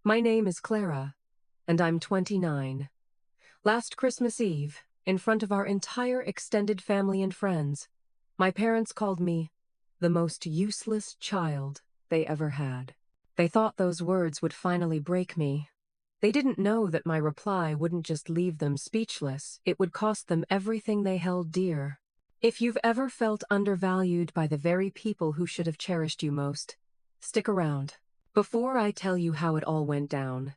My name is Clara, and I'm 29. Last Christmas Eve, in front of our entire extended family and friends, my parents called me the most useless child they ever had. They thought those words would finally break me. They didn't know that my reply wouldn't just leave them speechless, it would cost them everything they held dear. If you've ever felt undervalued by the very people who should have cherished you most, stick around. Before I tell you how it all went down,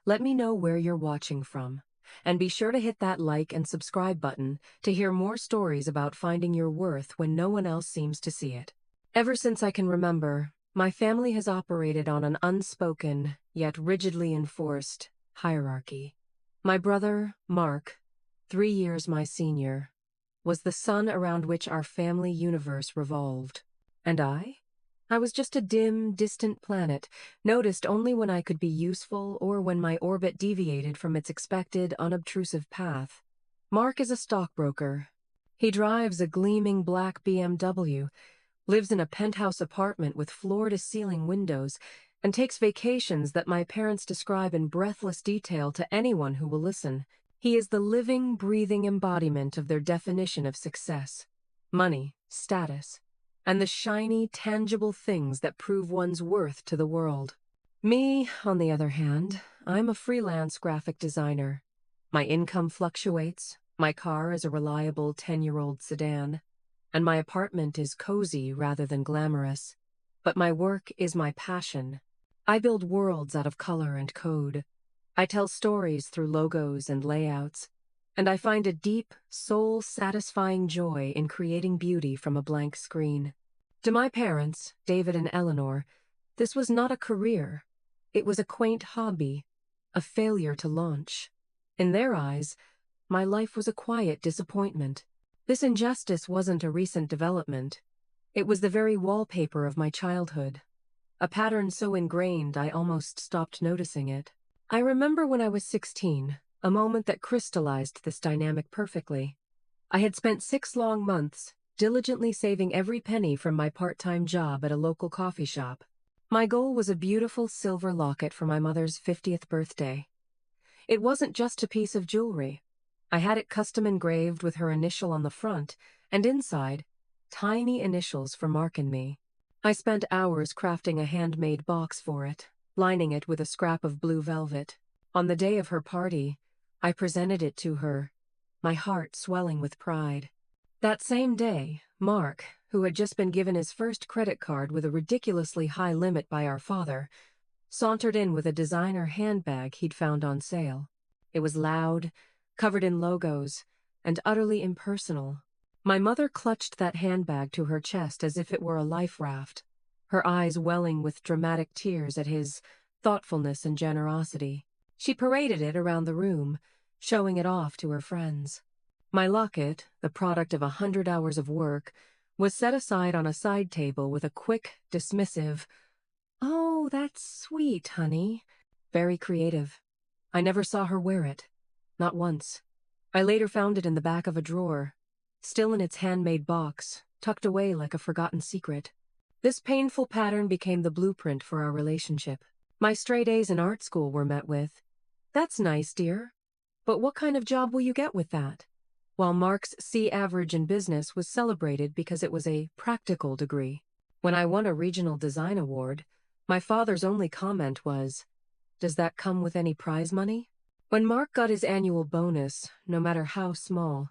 let me know where you're watching from. And be sure to hit that like and subscribe button to hear more stories about finding your worth when no one else seems to see it. Ever since I can remember, my family has operated on an unspoken, yet rigidly enforced, hierarchy. My brother, Mark, 3 years my senior, was the sun around which our family universe revolved. And I was just a dim, distant planet, noticed only when I could be useful or when my orbit deviated from its expected, unobtrusive path. Mark is a stockbroker. He drives a gleaming black BMW, lives in a penthouse apartment with floor-to-ceiling windows, and takes vacations that my parents describe in breathless detail to anyone who will listen. He is the living, breathing embodiment of their definition of success: money, status, and the shiny, tangible things that prove one's worth to the world. Me, on the other hand, I'm a freelance graphic designer. My income fluctuates, my car is a reliable 10-year-old sedan, and my apartment is cozy rather than glamorous. But my work is my passion. I build worlds out of color and code. I tell stories through logos and layouts, and I find a deep, soul-satisfying joy in creating beauty from a blank screen. To my parents, David and Eleanor, this was not a career. It was a quaint hobby, a failure to launch. In their eyes, my life was a quiet disappointment. This injustice wasn't a recent development. It was the very wallpaper of my childhood, a pattern so ingrained I almost stopped noticing it. I remember when I was 16, a moment that crystallized this dynamic perfectly. I had spent 6 long months diligently saving every penny from my part-time job at a local coffee shop. My goal was a beautiful silver locket for my mother's 50th birthday. It wasn't just a piece of jewelry. I had it custom engraved with her initial on the front, and inside, tiny initials for Mark and me. I spent hours crafting a handmade box for it, lining it with a scrap of blue velvet. On the day of her party, I presented it to her, my heart swelling with pride. That same day, Mark, who had just been given his first credit card with a ridiculously high limit by our father, sauntered in with a designer handbag he'd found on sale. It was loud, covered in logos, and utterly impersonal. My mother clutched that handbag to her chest as if it were a life raft, her eyes welling with dramatic tears at his thoughtfulness and generosity. She paraded it around the room, showing it off to her friends. My locket, the product of 100 hours of work, was set aside on a side table with a quick, dismissive, "Oh, that's sweet, honey." Very creative. I never saw her wear it. Not once. I later found it in the back of a drawer, still in its handmade box, tucked away like a forgotten secret. This painful pattern became the blueprint for our relationship. My straight A's in art school were met with, "That's nice, dear. But what kind of job will you get with that?" While Mark's C average in business was celebrated because it was a practical degree. When I won a regional design award, my father's only comment was, "Does that come with any prize money?" When Mark got his annual bonus, no matter how small,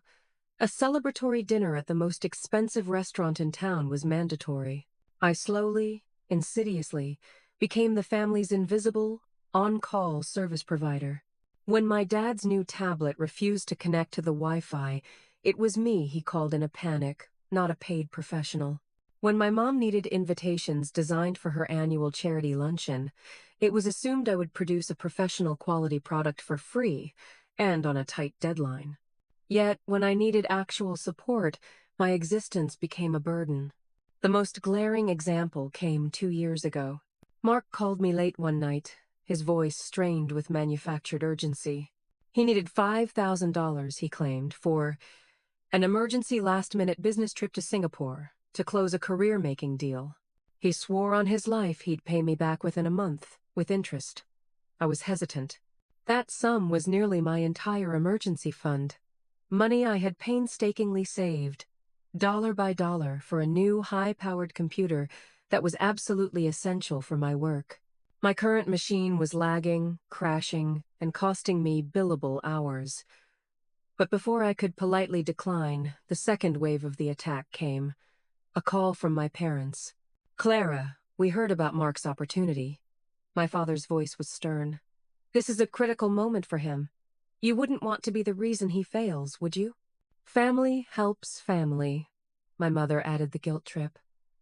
a celebratory dinner at the most expensive restaurant in town was mandatory. I slowly, insidiously, became the family's invisible, on-call service provider. When my dad's new tablet refused to connect to the Wi-Fi, it was me he called in a panic, not a paid professional. When my mom needed invitations designed for her annual charity luncheon, it was assumed I would produce a professional quality product for free and on a tight deadline. Yet, when I needed actual support, my existence became a burden. The most glaring example came 2 years ago. Mark called me late one night, his voice strained with manufactured urgency. He needed $5,000, he claimed, for an emergency last-minute business trip to Singapore to close a career-making deal. He swore on his life he'd pay me back within a month, with interest. I was hesitant. That sum was nearly my entire emergency fund. Money I had painstakingly saved, dollar by dollar, for a new high-powered computer that was absolutely essential for my work. My current machine was lagging, crashing, and costing me billable hours. But before I could politely decline, the second wave of the attack came. A call from my parents. "Clara, we heard about Mark's opportunity." My father's voice was stern. "This is a critical moment for him. You wouldn't want to be the reason he fails, would you?" "Family helps family," my mother added the guilt trip.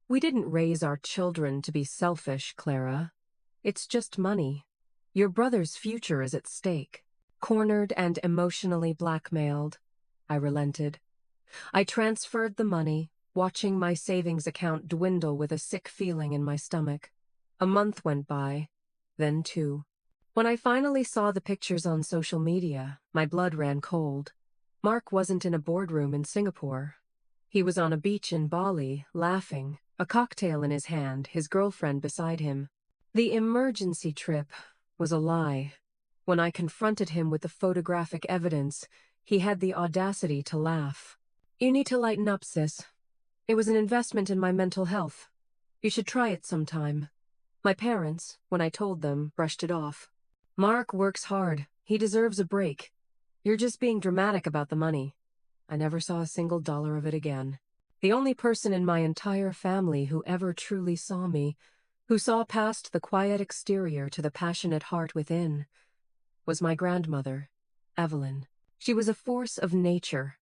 "We didn't raise our children to be selfish, Clara. It's just money. Your brother's future is at stake." Cornered and emotionally blackmailed, I relented. I transferred the money, watching my savings account dwindle with a sick feeling in my stomach. A month went by, then two. When I finally saw the pictures on social media, my blood ran cold. Mark wasn't in a boardroom in Singapore. He was on a beach in Bali, laughing, a cocktail in his hand, his girlfriend beside him. The emergency trip was a lie. When I confronted him with the photographic evidence, he had the audacity to laugh. "You need to lighten up, sis. It was an investment in my mental health. You should try it sometime." My parents, when I told them, brushed it off. "Mark works hard. He deserves a break. You're just being dramatic about the money." I never saw a single dollar of it again. The only person in my entire family who ever truly saw me, who saw past the quiet exterior to the passionate heart within, was my grandmother, Evelyn. She was a force of nature.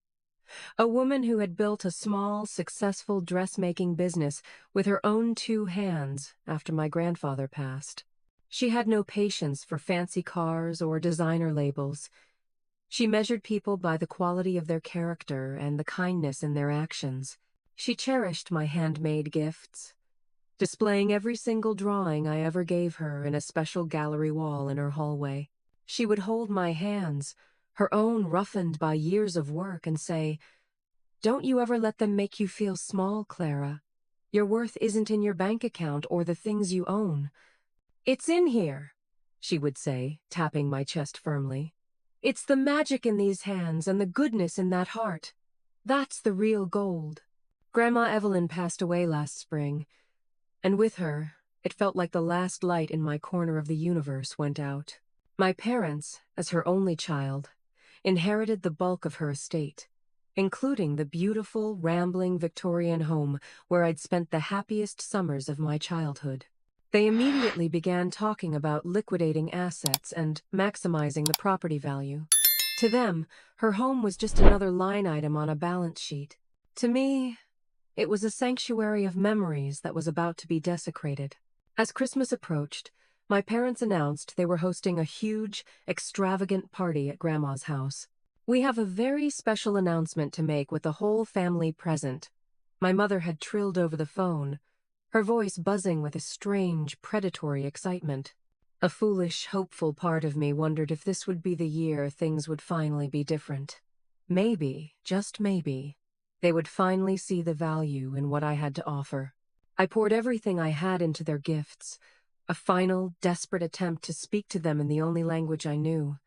A woman who had built a small, successful dressmaking business with her own two hands after my grandfather passed. She had no patience for fancy cars or designer labels. She measured people by the quality of their character and the kindness in their actions. She cherished my handmade gifts, displaying every single drawing I ever gave her in a special gallery wall in her hallway. She would hold my hands, her own roughened by years of work, and say, "Don't you ever let them make you feel small, Clara. Your worth isn't in your bank account or the things you own. It's in here," she would say, tapping my chest firmly. "It's the magic in these hands and the goodness in that heart. That's the real gold." Grandma Evelyn passed away last spring, and with her, it felt like the last light in my corner of the universe went out. My parents, as her only child, inherited the bulk of her estate, including the beautiful, rambling Victorian home where I'd spent the happiest summers of my childhood. They immediately began talking about liquidating assets and maximizing the property value. To them, her home was just another line item on a balance sheet. To me, it was a sanctuary of memories that was about to be desecrated. As Christmas approached, my parents announced they were hosting a huge, extravagant party at Grandma's house. "We have a very special announcement to make with the whole family present," my mother had trilled over the phone, her voice buzzing with a strange, predatory excitement. A foolish, hopeful part of me wondered if this would be the year things would finally be different. Maybe, just maybe, they would finally see the value in what I had to offer. I poured everything I had into their gifts, a final, desperate attempt to speak to them in the only language I knew,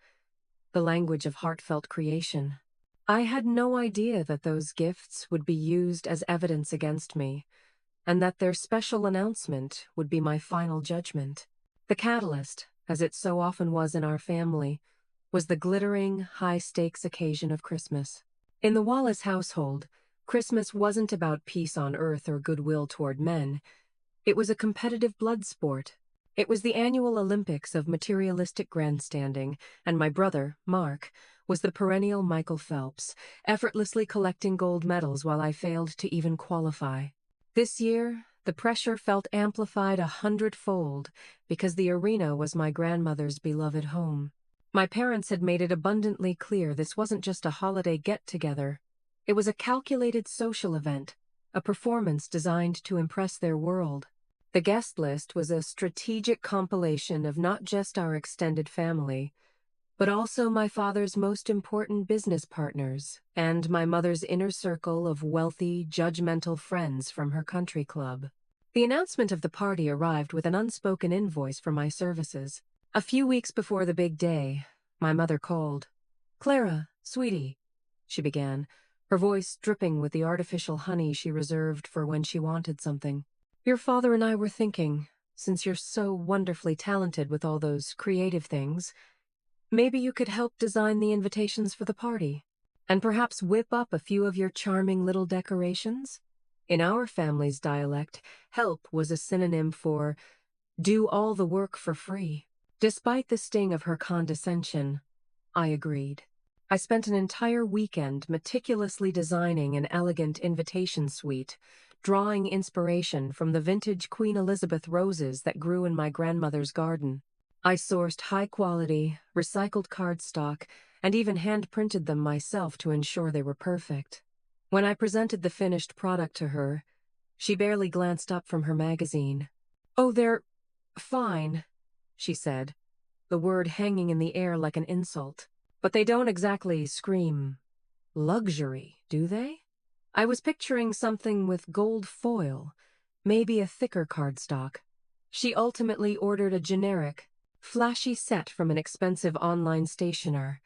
the language of heartfelt creation. I had no idea that those gifts would be used as evidence against me, and that their special announcement would be my final judgment. The catalyst, as it so often was in our family, was the glittering, high-stakes occasion of Christmas. In the Wallace household, Christmas wasn't about peace on earth or goodwill toward men. It was a competitive blood sport. It was the annual Olympics of materialistic grandstanding, and my brother, Mark, was the perennial Michael Phelps, effortlessly collecting gold medals while I failed to even qualify. This year, the pressure felt amplified 100-fold because the arena was my grandmother's beloved home. My parents had made it abundantly clear this wasn't just a holiday get-together. It was a calculated social event, a performance designed to impress their world. The guest list was a strategic compilation of not just our extended family, but also my father's most important business partners and my mother's inner circle of wealthy, judgmental friends from her country club. The announcement of the party arrived with an unspoken invoice for my services. A few weeks before the big day, my mother called. "Clara, sweetie," she began, her voice dripping with the artificial honey she reserved for when she wanted something. "Your father and I were thinking, since you're so wonderfully talented with all those creative things, maybe you could help design the invitations for the party, and perhaps whip up a few of your charming little decorations?" In our family's dialect, help was a synonym for do all the work for free. Despite the sting of her condescension, I agreed. I spent an entire weekend meticulously designing an elegant invitation suite, drawing inspiration from the vintage Queen Elizabeth roses that grew in my grandmother's garden. I sourced high-quality, recycled cardstock and even hand-printed them myself to ensure they were perfect. When I presented the finished product to her, she barely glanced up from her magazine. "Oh, they're fine," she said, the word hanging in the air like an insult. "But they don't exactly scream luxury, do they?" I was picturing something with gold foil, maybe a thicker cardstock. She ultimately ordered a generic, flashy set from an expensive online stationer,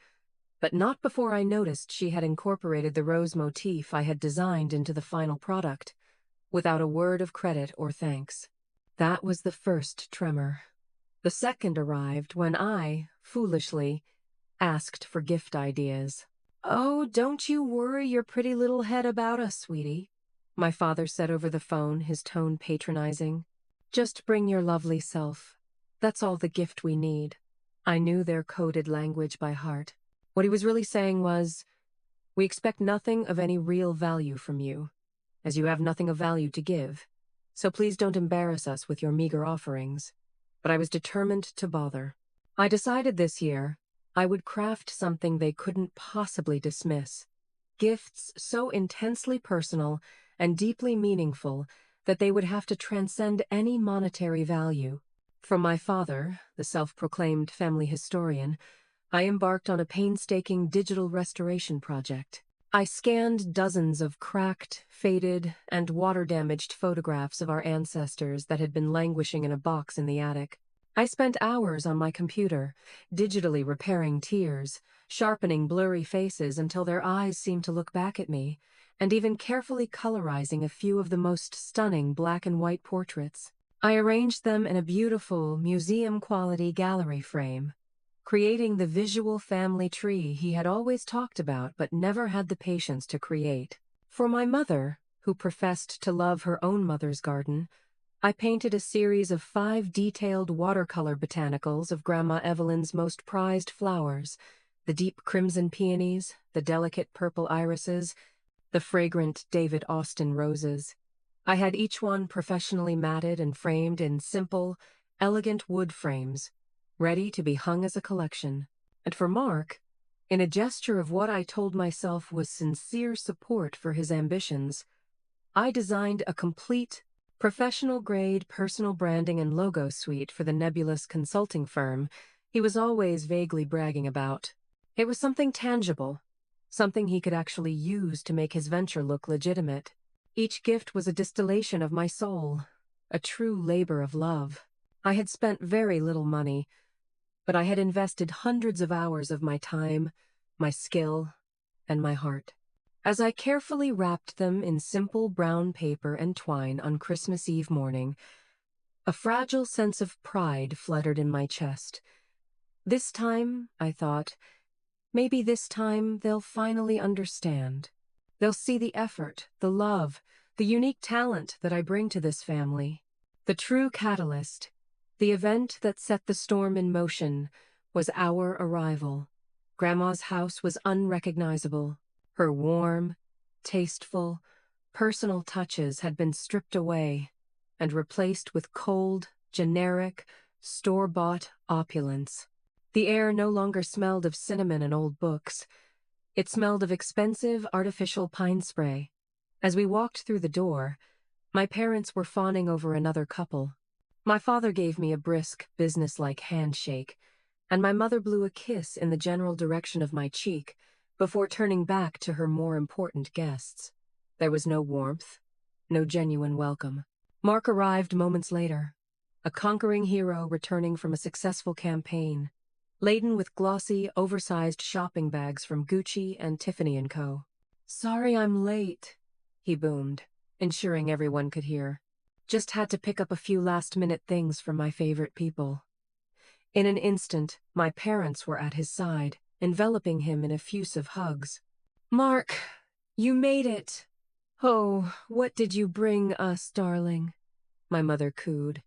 but not before I noticed she had incorporated the rose motif I had designed into the final product, without a word of credit or thanks. That was the first tremor. The second arrived when I, foolishly, asked for gift ideas. "Oh, don't you worry your pretty little head about us, sweetie," my father said over the phone, his tone patronizing. "Just bring your lovely self. That's all the gift we need." I knew their coded language by heart. What he was really saying was, "We expect nothing of any real value from you, as you have nothing of value to give. So please don't embarrass us with your meager offerings." But I was determined to bother. I decided this year I would craft something they couldn't possibly dismiss. Gifts so intensely personal and deeply meaningful that they would have to transcend any monetary value. From my father, the self-proclaimed family historian, I embarked on a painstaking digital restoration project. I scanned dozens of cracked, faded, and water-damaged photographs of our ancestors that had been languishing in a box in the attic. I spent hours on my computer, digitally repairing tears, sharpening blurry faces until their eyes seemed to look back at me, and even carefully colorizing a few of the most stunning black and white portraits. I arranged them in a beautiful, museum-quality gallery frame, creating the visual family tree he had always talked about but never had the patience to create. For my mother, who professed to love her own mother's garden, I painted a series of 5 detailed watercolor botanicals of Grandma Evelyn's most prized flowers, the deep crimson peonies, the delicate purple irises, the fragrant David Austin roses. I had each one professionally matted and framed in simple, elegant wood frames, ready to be hung as a collection. And for Mark, in a gesture of what I told myself was sincere support for his ambitions, I designed a complete, professional-grade personal branding and logo suite for the nebulous consulting firm he was always vaguely bragging about. It was something tangible, something he could actually use to make his venture look legitimate. Each gift was a distillation of my soul, a true labor of love. I had spent very little money, but I had invested hundreds of hours of my time, my skill, and my heart. As I carefully wrapped them in simple brown paper and twine on Christmas Eve morning, a fragile sense of pride fluttered in my chest. This time, I thought, maybe this time they'll finally understand. They'll see the effort, the love, the unique talent that I bring to this family. The true catalyst, the event that set the storm in motion, was our arrival. Grandma's house was unrecognizable. Her warm, tasteful, personal touches had been stripped away and replaced with cold, generic, store-bought opulence. The air no longer smelled of cinnamon and old books. It smelled of expensive artificial pine spray. As we walked through the door, my parents were fawning over another couple. My father gave me a brisk, businesslike handshake, and my mother blew a kiss in the general direction of my cheek before turning back to her more important guests. There was no warmth, no genuine welcome. Mark arrived moments later, a conquering hero returning from a successful campaign, laden with glossy, oversized shopping bags from Gucci and Tiffany & Co. "Sorry I'm late," he boomed, ensuring everyone could hear. "Just had to pick up a few last-minute things from my favorite people." In an instant, my parents were at his side, enveloping him in effusive hugs. "Mark, you made it!" "Oh, what did you bring us, darling?" my mother cooed,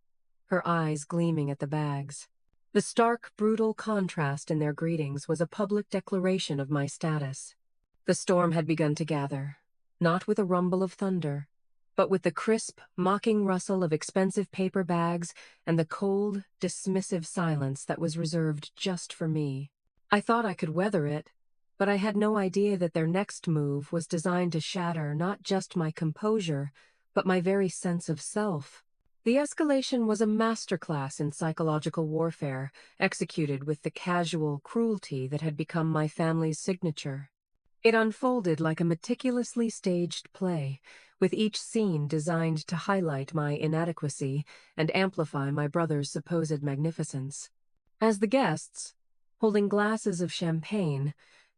her eyes gleaming at the bags. The stark, brutal contrast in their greetings was a public declaration of my status. The storm had begun to gather, not with a rumble of thunder, but with the crisp, mocking rustle of expensive paper bags and the cold, dismissive silence that was reserved just for me. I thought I could weather it, but I had no idea that their next move was designed to shatter not just my composure, but my very sense of self. The escalation was a masterclass in psychological warfare, executed with the casual cruelty that had become my family's signature. It unfolded like a meticulously staged play, with each scene designed to highlight my inadequacy and amplify my brother's supposed magnificence. As the guests, holding glasses of champagne,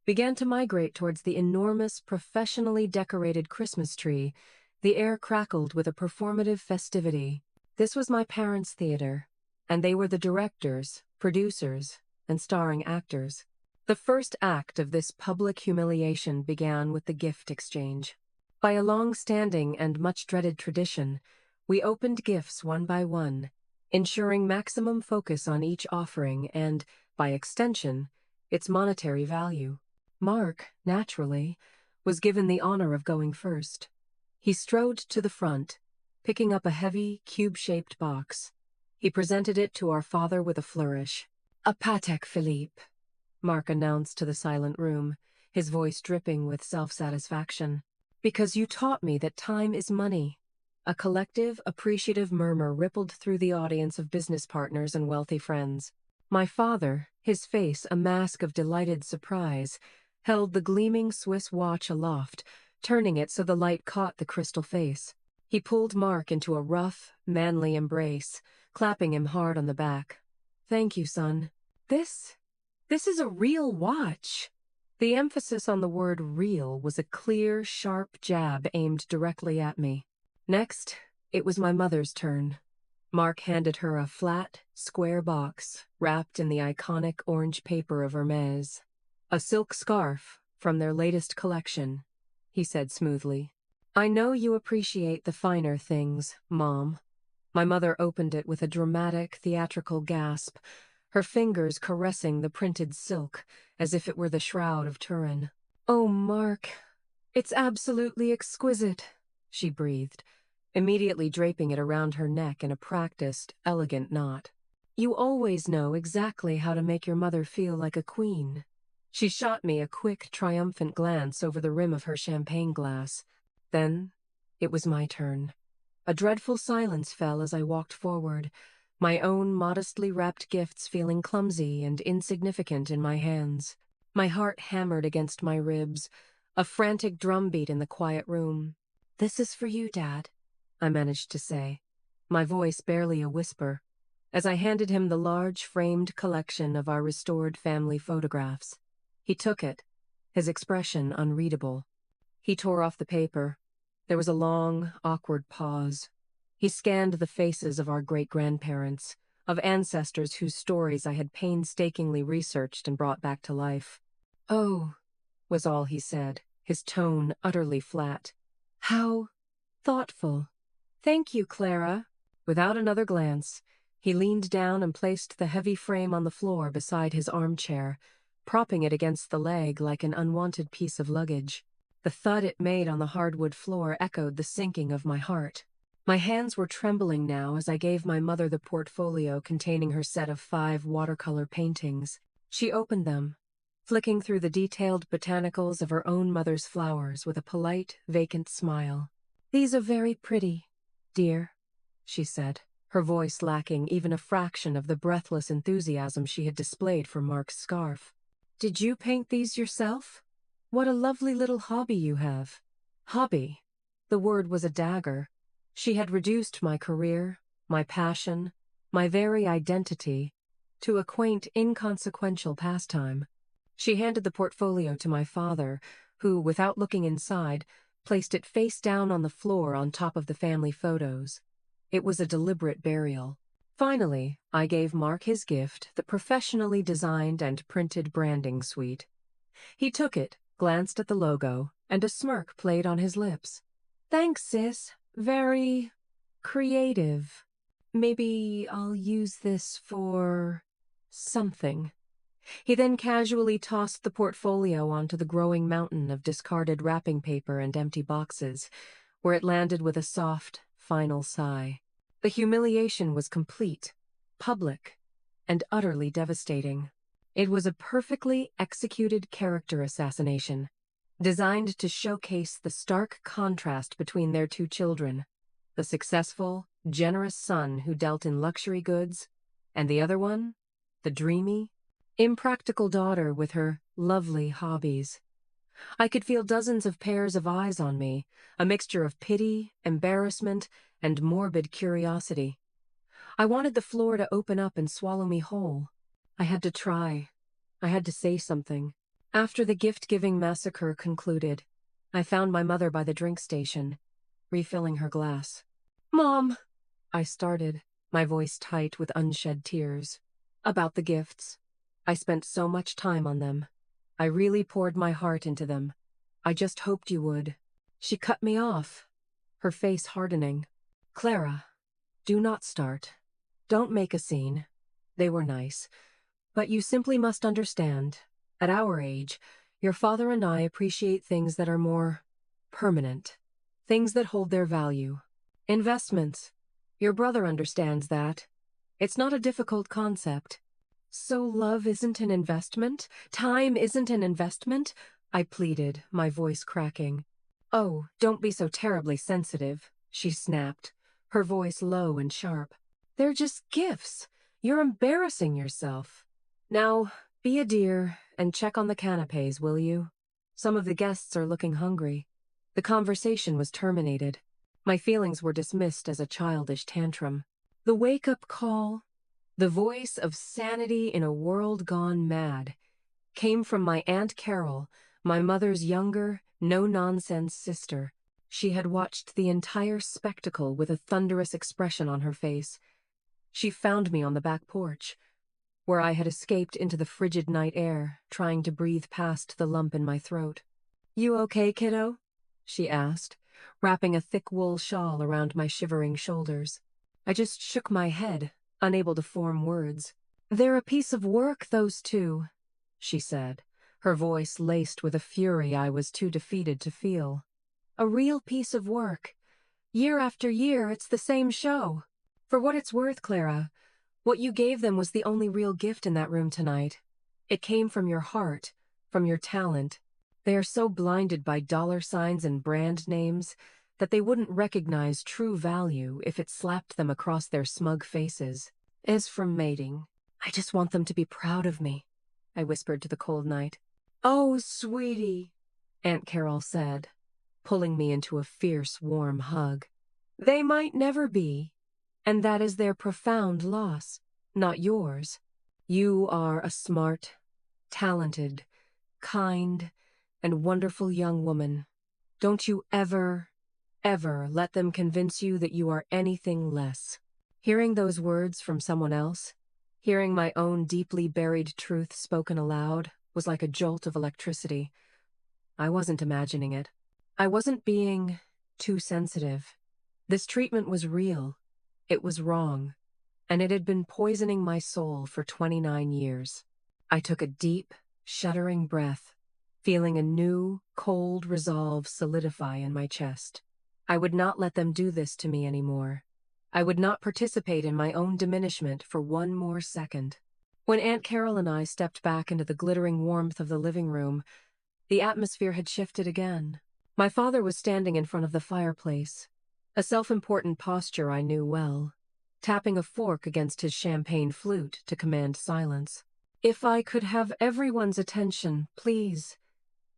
began to migrate towards the enormous, professionally decorated Christmas tree, the air crackled with a performative festivity. This was my parents' theater, and they were the directors, producers, and starring actors. The first act of this public humiliation began with the gift exchange. By a long-standing and much-dreaded tradition, we opened gifts one by one, ensuring maximum focus on each offering and, by extension, its monetary value. Mark, naturally, was given the honor of going first. He strode to the front, picking up a heavy, cube-shaped box. He presented it to our father with a flourish. "A Patek Philippe," Mark announced to the silent room, his voice dripping with self-satisfaction. "Because you taught me that time is money." A collective, appreciative murmur rippled through the audience of business partners and wealthy friends. My father, his face a mask of delighted surprise, held the gleaming Swiss watch aloft, turning it so the light caught the crystal face. He pulled Mark into a rough, manly embrace, clapping him hard on the back. "Thank you, son. This is a real watch." The emphasis on the word real was a clear, sharp jab aimed directly at me. Next, it was my mother's turn. Mark handed her a flat, square box, wrapped in the iconic orange paper of Hermes. "A silk scarf from their latest collection," he said smoothly. "I know you appreciate the finer things, Mom." My mother opened it with a dramatic, theatrical gasp, her fingers caressing the printed silk, as if it were the Shroud of Turin. "Oh, Mark, it's absolutely exquisite," she breathed, immediately draping it around her neck in a practiced, elegant knot. "You always know exactly how to make your mother feel like a queen." She shot me a quick, triumphant glance over the rim of her champagne glass. Then it was my turn. A dreadful silence fell as I walked forward, my own modestly wrapped gifts feeling clumsy and insignificant in my hands. My heart hammered against my ribs, a frantic drumbeat in the quiet room. "This is for you, Dad," I managed to say, my voice barely a whisper, as I handed him the large framed collection of our restored family photographs. He took it, his expression unreadable. He tore off the paper. There was a long, awkward pause. He scanned the faces of our great-grandparents, of ancestors whose stories I had painstakingly researched and brought back to life. "Oh," was all he said, his tone utterly flat. "How thoughtful. Thank you, Clara." Without another glance, he leaned down and placed the heavy frame on the floor beside his armchair, propping it against the leg like an unwanted piece of luggage. The thud it made on the hardwood floor echoed the sinking of my heart. My hands were trembling now as I gave my mother the portfolio containing her set of 5 watercolor paintings. She opened them, flicking through the detailed botanicals of her own mother's flowers with a polite, vacant smile. "These are very pretty, dear," she said, her voice lacking even a fraction of the breathless enthusiasm she had displayed for Mark's scarf. "Did you paint these yourself? What a lovely little hobby you have." Hobby. The word was a dagger. She had reduced my career, my passion, my very identity, to a quaint, inconsequential pastime. She handed the portfolio to my father, who, without looking inside, placed it face down on the floor on top of the family photos. It was a deliberate burial. Finally, I gave Mark his gift, the professionally designed and printed branding suite. He took it, glanced at the logo, and a smirk played on his lips. "Thanks, sis. Very creative. Maybe I'll use this for something." He then casually tossed the portfolio onto the growing mountain of discarded wrapping paper and empty boxes, where it landed with a soft, final sigh. The humiliation was complete, public, and utterly devastating. It was a perfectly executed character assassination, designed to showcase the stark contrast between their two children, the successful, generous son who dealt in luxury goods, and the other one, the dreamy, impractical daughter with her lovely hobbies. I could feel dozens of pairs of eyes on me, a mixture of pity, embarrassment, and morbid curiosity. I wanted the floor to open up and swallow me whole. I had to try. I had to say something. After the gift-giving massacre concluded, I found my mother by the drink station, refilling her glass. "Mom," I started, my voice tight with unshed tears. "About the gifts. I spent so much time on them. I really poured my heart into them. I just hoped you would." She cut me off, her face hardening. "Clara, do not start. Don't make a scene. They were nice. But you simply must understand, at our age, your father and I appreciate things that are more permanent, things that hold their value. Investments. Your brother understands that. It's not a difficult concept." "So love isn't an investment? Time isn't an investment?" I pleaded, my voice cracking. "Oh, don't be so terribly sensitive," she snapped, her voice low and sharp. "They're just gifts. You're embarrassing yourself. Now, be a dear and check on the canapes, will you? Some of the guests are looking hungry." The conversation was terminated. My feelings were dismissed as a childish tantrum. The wake-up call, the voice of sanity in a world gone mad, came from my Aunt Carol, my mother's younger, no-nonsense sister. She had watched the entire spectacle with a thunderous expression on her face. She found me on the back porch, where I had escaped into the frigid night air, trying to breathe past the lump in my throat. "You okay, kiddo?" she asked, wrapping a thick wool shawl around my shivering shoulders. I just shook my head, unable to form words. "They're a piece of work, those two," she said, her voice laced with a fury I was too defeated to feel. "A real piece of work. Year after year, it's the same show. For what it's worth, Clara, what you gave them was the only real gift in that room tonight. It came from your heart, from your talent. They are so blinded by dollar signs and brand names that they wouldn't recognize true value if it slapped them across their smug faces. As for mating, I just want them to be proud of me," I whispered to the cold night. "Oh, sweetie," Aunt Carol said, pulling me into a fierce, warm hug. "They might never be, and that is their profound loss, not yours. You are a smart, talented, kind, and wonderful young woman. Don't you ever let them convince you that you are anything less." Hearing those words from someone else, hearing my own deeply buried truth spoken aloud, was like a jolt of electricity. I wasn't imagining it. I wasn't being too sensitive. This treatment was real. It was wrong, and it had been poisoning my soul for 29 years. I took a deep, shuddering breath, feeling a new, cold resolve solidify in my chest. I would not let them do this to me anymore. I would not participate in my own diminishment for one more second. When Aunt Carol and I stepped back into the glittering warmth of the living room, the atmosphere had shifted again. My father was standing in front of the fireplace, a self-important posture I knew well, tapping a fork against his champagne flute to command silence. "If I could have everyone's attention, please,"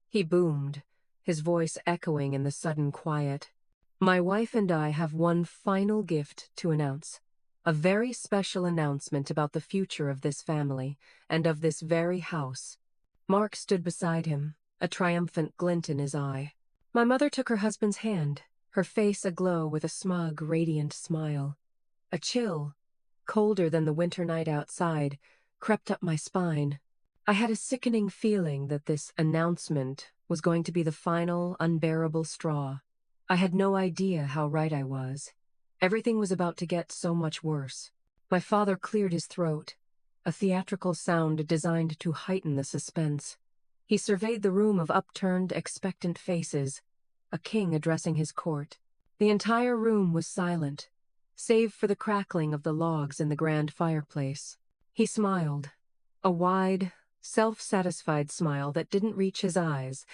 he boomed, his voice echoing in the sudden quiet. "My wife and I have one final gift to announce." A very special announcement about the future of this family and of this very house. Mark stood beside him, a triumphant glint in his eye. My mother took her husband's hand, her face aglow with a smug, radiant smile. A chill, colder than the winter night outside, crept up my spine. I had a sickening feeling that this announcement was going to be the final, unbearable straw. I had no idea how right I was. Everything was about to get so much worse. My father cleared his throat, a theatrical sound designed to heighten the suspense. He surveyed the room of upturned, expectant faces, a king addressing his court. The entire room was silent, save for the crackling of the logs in the grand fireplace. He smiled, a wide, self-satisfied smile that didn't reach his eyes,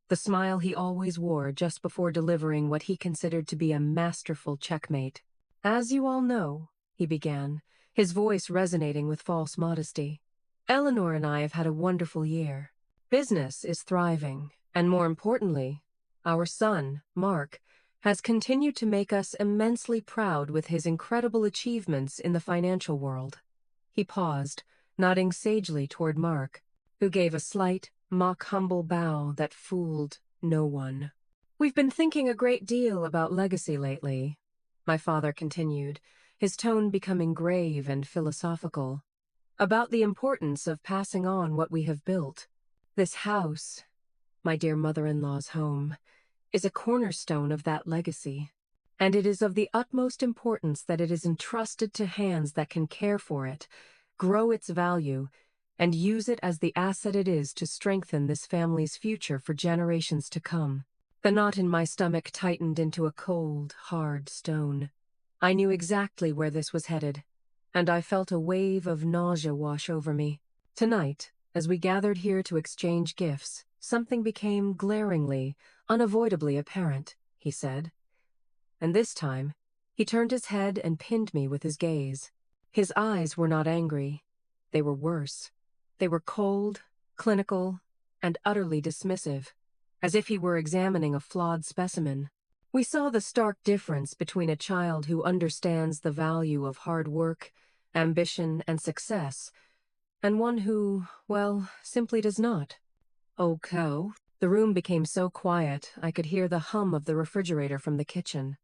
the smile he always wore just before delivering what he considered to be a masterful checkmate. "As you all know," he began, his voice resonating with false modesty, "Eleanor and I have had a wonderful year. Business is thriving, and more importantly, our son, Mark, has continued to make us immensely proud with his incredible achievements in the financial world." He paused, nodding sagely toward Mark, who gave a slight, mock-humble bow that fooled no one. "We've been thinking a great deal about legacy lately," my father continued, his tone becoming grave and philosophical, "about the importance of passing on what we have built. This house, my dear mother-in-law's home, is a cornerstone of that legacy, and it is of the utmost importance that it is entrusted to hands that can care for it, grow its value, and use it as the asset it is to strengthen this family's future for generations to come." The knot in my stomach tightened into a cold, hard stone. I knew exactly where this was headed, and I felt a wave of nausea wash over me. Tonight, as we gathered here to exchange gifts, something became glaringly, unavoidably apparent, he said. And this time, he turned his head and pinned me with his gaze. His eyes were not angry. They were worse. They were cold, clinical, and utterly dismissive, as if he were examining a flawed specimen. We saw the stark difference between a child who understands the value of hard work, ambition, and success, and one who, well, simply does not. "Oh, cow." The room became so quiet I could hear the hum of the refrigerator from the kitchen.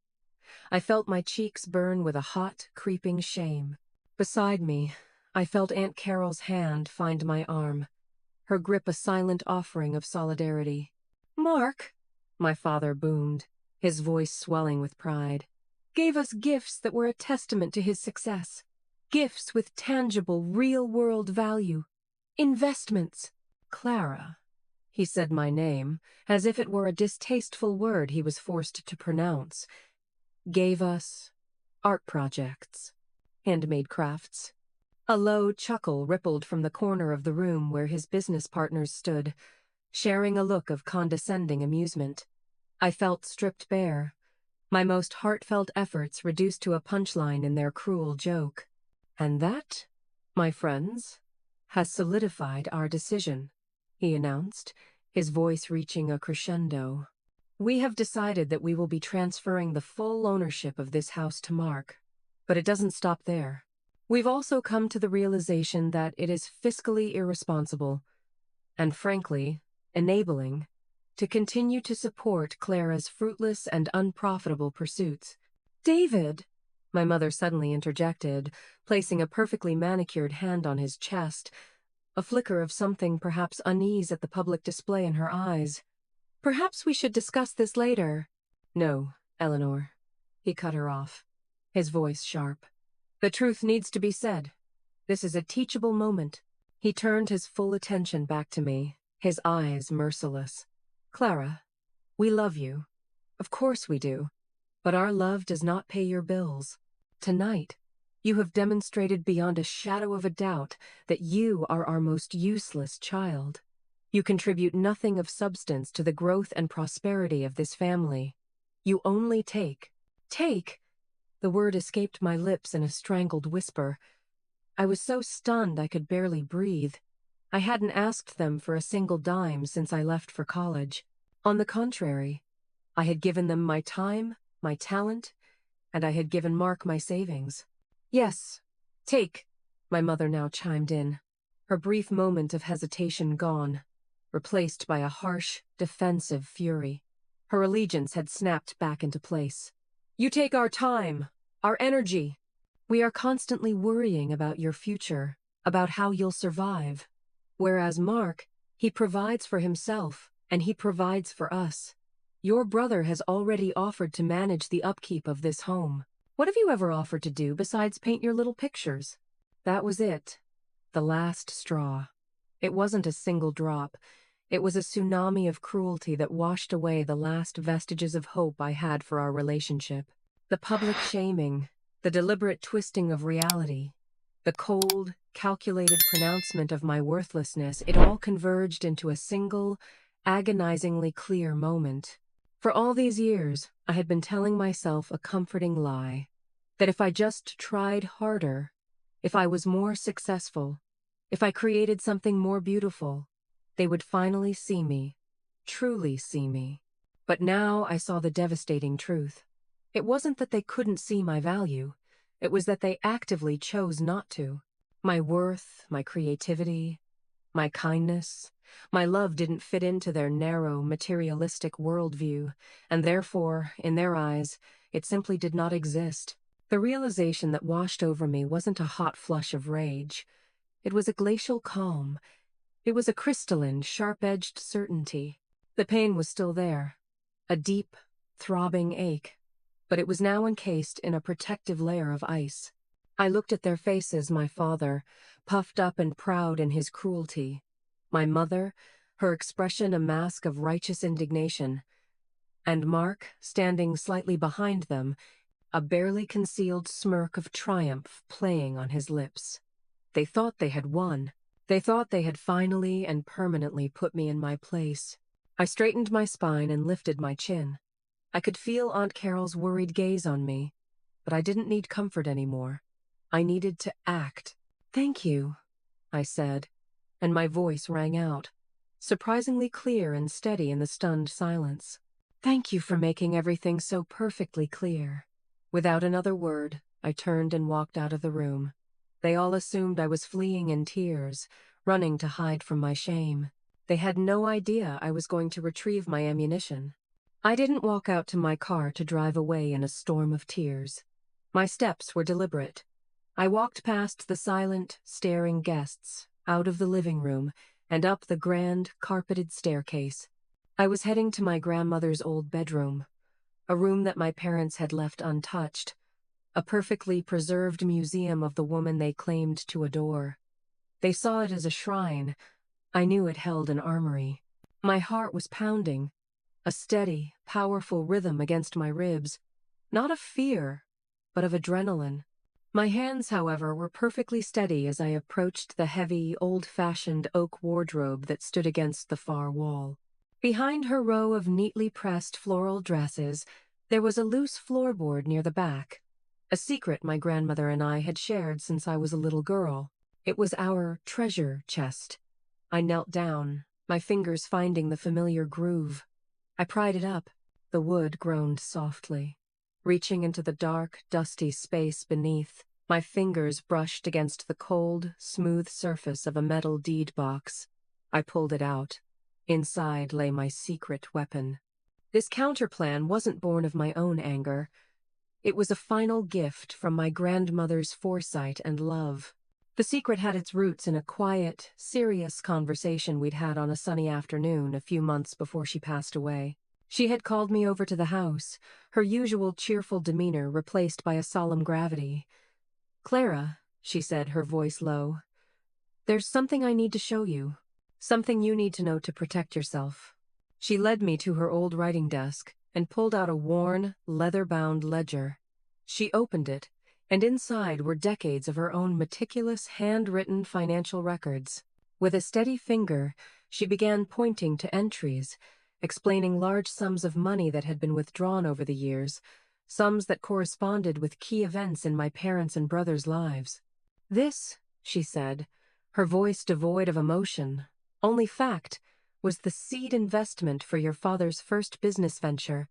I felt my cheeks burn with a hot, creeping shame. Beside me, I felt Aunt Carol's hand find my arm, her grip a silent offering of solidarity. "Mark," my father boomed, his voice swelling with pride, "gave us gifts that were a testament to his success. Gifts with tangible, real-world value. Investments." "Clara," he said my name, as if it were a distasteful word he was forced to pronounce, "gave us art projects, handmade crafts." A low chuckle rippled from the corner of the room where his business partners stood, sharing a look of condescending amusement. I felt stripped bare, my most heartfelt efforts reduced to a punchline in their cruel joke. "And that, my friends, has solidified our decision," he announced, his voice reaching a crescendo. "We have decided that we will be transferring the full ownership of this house to Mark. But it doesn't stop there. We've also come to the realization that it is fiscally irresponsible, and frankly, enabling, to continue to support Clara's fruitless and unprofitable pursuits." "David," my mother suddenly interjected, placing a perfectly manicured hand on his chest, a flicker of something perhaps unease at the public display in her eyes. "Perhaps we should discuss this later." "No, Eleanor," he cut her off, his voice sharp. "The truth needs to be said. This is a teachable moment." He turned his full attention back to me, his eyes merciless. "Clara, we love you. Of course we do. But our love does not pay your bills. Tonight, you have demonstrated beyond a shadow of a doubt that you are our most useless child. You contribute nothing of substance to the growth and prosperity of this family. You only take." "Take?" The word escaped my lips in a strangled whisper. I was so stunned I could barely breathe. I hadn't asked them for a single dime since I left for college. On the contrary, I had given them my time, my talent, and I had given Mark my savings. Yes, take, my mother now chimed in, her brief moment of hesitation gone, replaced by a harsh, defensive fury. Her allegiance had snapped back into place. You take our time, our energy. We are constantly worrying about your future, about how you'll survive. Whereas Mark, he provides for himself, and he provides for us. Your brother has already offered to manage the upkeep of this home. What have you ever offered to do besides paint your little pictures? That was it. The last straw. It wasn't a single drop. It was a tsunami of cruelty that washed away the last vestiges of hope I had for our relationship. The public shaming, the deliberate twisting of reality, the cold, calculated pronouncement of my worthlessness, it all converged into a single, agonizingly clear moment. For all these years, I had been telling myself a comforting lie, that if I just tried harder, if I was more successful, if I created something more beautiful, they would finally see me, truly see me. But now I saw the devastating truth. It wasn't that they couldn't see my value, it was that they actively chose not to. My worth, my creativity, my kindness, my love didn't fit into their narrow, materialistic worldview, and therefore, in their eyes, it simply did not exist. The realization that washed over me wasn't a hot flush of rage. It was a glacial calm. It was a crystalline, sharp-edged certainty. The pain was still there, a deep, throbbing ache, but it was now encased in a protective layer of ice. I looked at their faces, my father, puffed up and proud in his cruelty, my mother, her expression a mask of righteous indignation, and Mark, standing slightly behind them, a barely concealed smirk of triumph playing on his lips. They thought they had won. They thought they had finally and permanently put me in my place. I straightened my spine and lifted my chin. I could feel Aunt Carol's worried gaze on me, but I didn't need comfort anymore. I needed to act. Thank you, I said, and my voice rang out, surprisingly clear and steady in the stunned silence. Thank you for making everything so perfectly clear. Without another word, I turned and walked out of the room. They all assumed I was fleeing in tears, running to hide from my shame. They had no idea I was going to retrieve my ammunition. I didn't walk out to my car to drive away in a storm of tears. My steps were deliberate. I walked past the silent, staring guests, out of the living room, and up the grand, carpeted staircase. I was heading to my grandmother's old bedroom, a room that my parents had left untouched, a perfectly preserved museum of the woman they claimed to adore. They saw it as a shrine. I knew it held an armory. My heart was pounding, a steady, powerful rhythm against my ribs, not of fear, but of adrenaline. My hands, however, were perfectly steady as I approached the heavy, old-fashioned oak wardrobe that stood against the far wall. Behind her row of neatly pressed floral dresses, there was a loose floorboard near the back, a secret my grandmother and I had shared since I was a little girl. It was our treasure chest. I knelt down, my fingers finding the familiar groove. I pried it up. The wood groaned softly. Reaching into the dark, dusty space beneath, my fingers brushed against the cold, smooth surface of a metal deed box. I pulled it out. Inside lay my secret weapon. This counterplan wasn't born of my own anger. It was a final gift from my grandmother's foresight and love. The secret had its roots in a quiet, serious conversation we'd had on a sunny afternoon a few months before she passed away. She had called me over to the house, her usual cheerful demeanor replaced by a solemn gravity. "Clara," she said, her voice low, "there's something I need to show you. Something you need to know to protect yourself." She led me to her old writing desk and pulled out a worn, leather-bound ledger. She opened it, and inside were decades of her own meticulous, handwritten financial records. With a steady finger, she began pointing to entries, explaining large sums of money that had been withdrawn over the years, sums that corresponded with key events in my parents' and brothers' lives. "This," she said, her voice devoid of emotion, only fact, was the seed investment for your father's first business venture,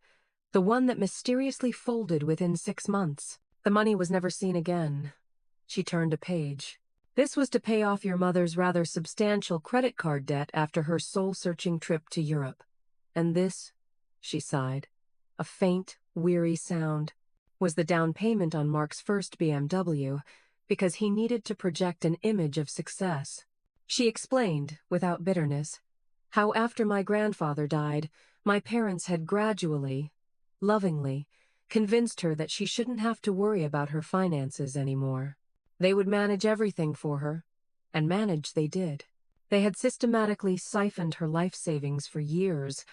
the one that mysteriously folded within 6 months. The money was never seen again. She turned a page. This was to pay off your mother's rather substantial credit card debt after her soul-searching trip to Europe. And this, she sighed, a faint, weary sound, was the down payment on Mark's first BMW, because he needed to project an image of success. She explained, without bitterness, how after my grandfather died, my parents had gradually, lovingly, convinced her that she shouldn't have to worry about her finances anymore. They would manage everything for her, and manage they did. They had systematically siphoned her life savings for years,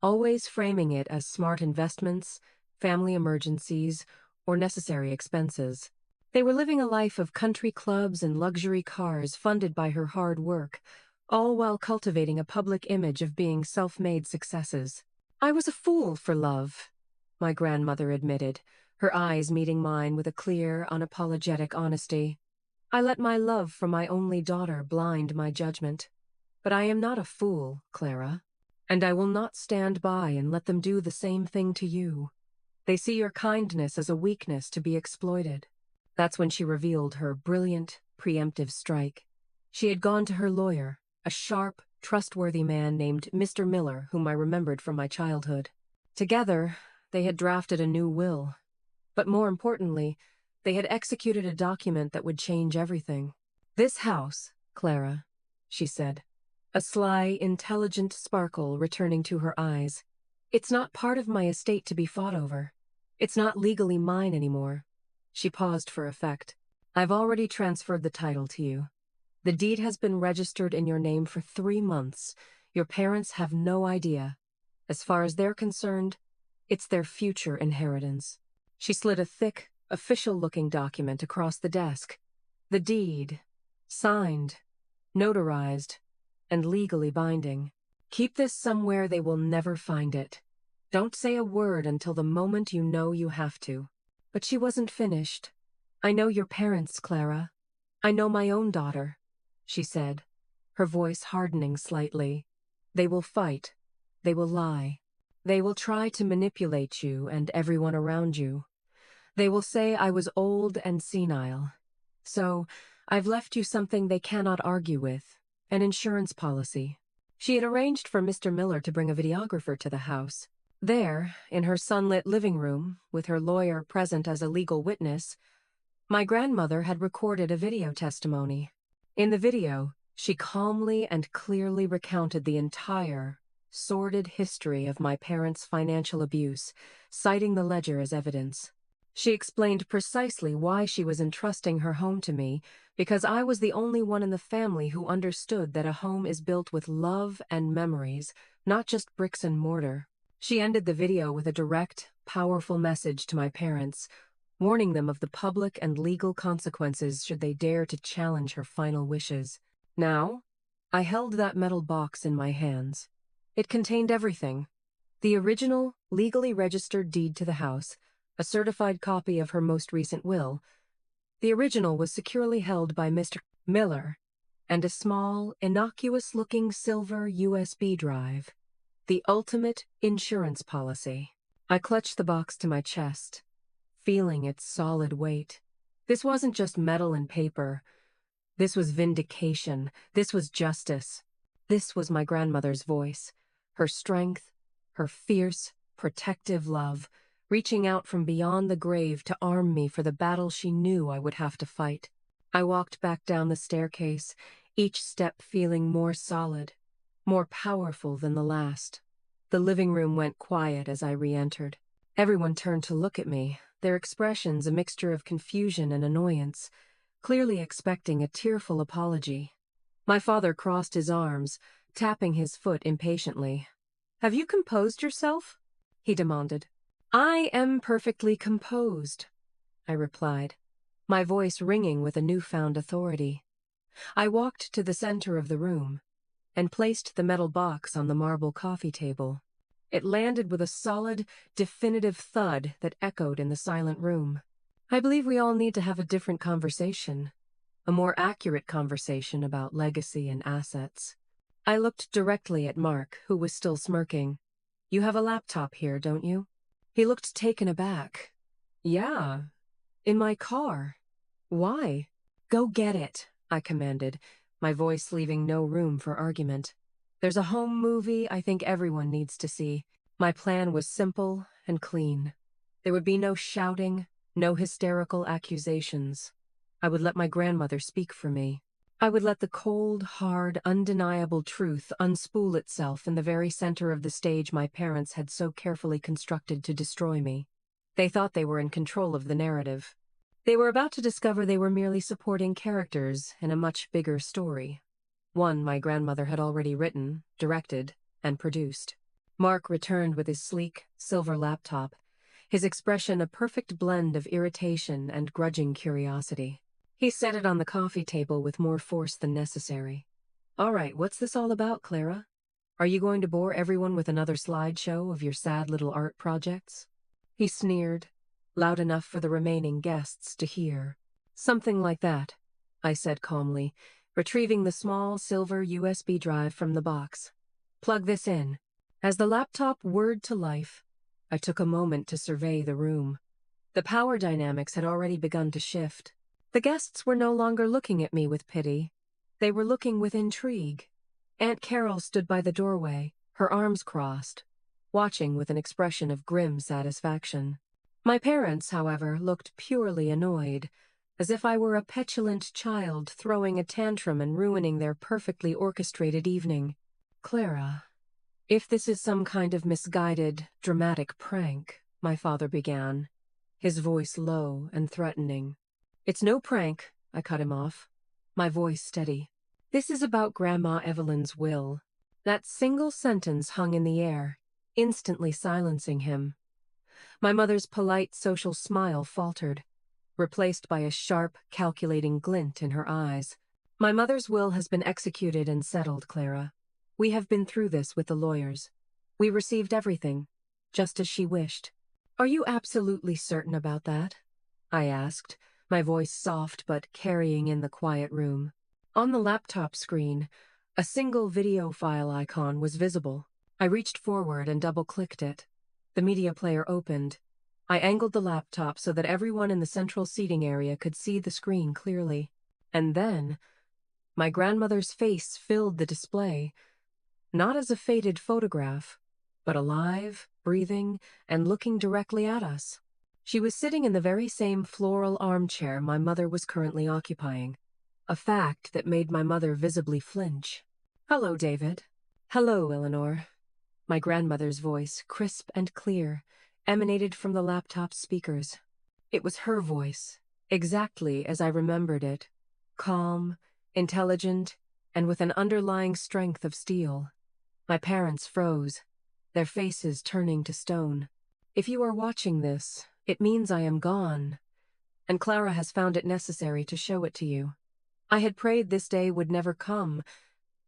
always framing it as smart investments, family emergencies, or necessary expenses. They were living a life of country clubs and luxury cars funded by her hard work, all while cultivating a public image of being self-made successes. I was a fool for love, my grandmother admitted, her eyes meeting mine with a clear, unapologetic honesty. I let my love for my only daughter blind my judgment. But I am not a fool, Clara, and I will not stand by and let them do the same thing to you. They see your kindness as a weakness to be exploited. That's when she revealed her brilliant, preemptive strike. She had gone to her lawyer, a sharp, trustworthy man named Mr. Miller, whom I remembered from my childhood. Together, they had drafted a new will. But more importantly, they had executed a document that would change everything. This house, Clara, she said, a sly, intelligent sparkle returning to her eyes. It's not part of my estate to be fought over. It's not legally mine anymore. She paused for effect. I've already transferred the title to you. The deed has been registered in your name for 3 months. Your parents have no idea. As far as they're concerned, it's their future inheritance. She slid a thick, official-looking document across the desk. The deed, signed, notarized, and legally binding. Keep this somewhere they will never find it. Don't say a word until the moment you know you have to. But she wasn't finished. I know your parents, Clara. I know my own daughter, she said, her voice hardening slightly. They will fight. They will lie. They will try to manipulate you and everyone around you. They will say I was old and senile. So, I've left you something they cannot argue with, an insurance policy. She had arranged for Mr. Miller to bring a videographer to the house. There, in her sunlit living room, with her lawyer present as a legal witness, my grandmother had recorded a video testimony. In the video, she calmly and clearly recounted the entire, sordid history of my parents' financial abuse, citing the ledger as evidence. She explained precisely why she was entrusting her home to me, because I was the only one in the family who understood that a home is built with love and memories, not just bricks and mortar. She ended the video with a direct, powerful message to my parents, warning them of the public and legal consequences should they dare to challenge her final wishes. Now, I held that metal box in my hands. It contained everything. The original, legally registered deed to the house, a certified copy of her most recent will. The original was securely held by Mr. Miller, and a small, innocuous-looking silver USB drive. The ultimate insurance policy. I clutched the box to my chest, feeling its solid weight. This wasn't just metal and paper. This was vindication. This was justice. This was my grandmother's voice, her strength, her fierce, protective love, reaching out from beyond the grave to arm me for the battle she knew I would have to fight. I walked back down the staircase, each step feeling more solid, more powerful than the last. The living room went quiet as I re-entered. Everyone turned to look at me, their expressions a mixture of confusion and annoyance, clearly expecting a tearful apology. My father crossed his arms, tapping his foot impatiently. "Have you composed yourself?" he demanded. "I am perfectly composed," I replied, my voice ringing with a newfound authority. I walked to the center of the room and placed the metal box on the marble coffee table. It landed with a solid, definitive thud that echoed in the silent room. I believe we all need to have a different conversation, a more accurate conversation about legacy and assets. I looked directly at Mark, who was still smirking. "You have a laptop here, don't you?" He looked taken aback. "Yeah, in my car. Why?" Go get it, I commanded, my voice leaving no room for argument. There's a home movie I think everyone needs to see. My plan was simple and clean. There would be no shouting, no hysterical accusations. I would let my grandmother speak for me. I would let the cold, hard, undeniable truth unspool itself in the very center of the stage my parents had so carefully constructed to destroy me. They thought they were in control of the narrative. They were about to discover they were merely supporting characters in a much bigger story. One my grandmother had already written, directed, and produced. Mark returned with his sleek, silver laptop, his expression a perfect blend of irritation and grudging curiosity. He set it on the coffee table with more force than necessary. All right, what's this all about, Clara? Are you going to bore everyone with another slideshow of your sad little art projects? He sneered, loud enough for the remaining guests to hear. Something like that, I said calmly, retrieving the small silver USB drive from the box. Plug this in. As the laptop whirred to life, I took a moment to survey the room. The power dynamics had already begun to shift. The guests were no longer looking at me with pity. They were looking with intrigue. Aunt Carol stood by the doorway, her arms crossed, watching with an expression of grim satisfaction. My parents, however, looked purely annoyed, as if I were a petulant child throwing a tantrum and ruining their perfectly orchestrated evening. Clara, if this is some kind of misguided, dramatic prank, my father began, his voice low and threatening. It's no prank, I cut him off, my voice steady. This is about Grandma Evelyn's will. That single sentence hung in the air, instantly silencing him. My mother's polite social smile faltered, replaced by a sharp, calculating glint in her eyes. My mother's will has been executed and settled, Clara. We have been through this with the lawyers. We received everything, just as she wished. Are you absolutely certain about that? I asked, my voice soft but carrying in the quiet room. On the laptop screen, a single video file icon was visible. I reached forward and double-clicked it. The media player opened. I angled the laptop so that everyone in the central seating area could see the screen clearly. And then, my grandmother's face filled the display, not as a faded photograph, but alive, breathing, and looking directly at us. She was sitting in the very same floral armchair my mother was currently occupying, a fact that made my mother visibly flinch. Hello, David. Hello, Eleanor. My grandmother's voice, crisp and clear, emanated from the laptop's speakers. It was her voice, exactly as I remembered it, calm, intelligent, and with an underlying strength of steel. My parents froze, their faces turning to stone. If you are watching this, it means I am gone, and Clara has found it necessary to show it to you. I had prayed this day would never come,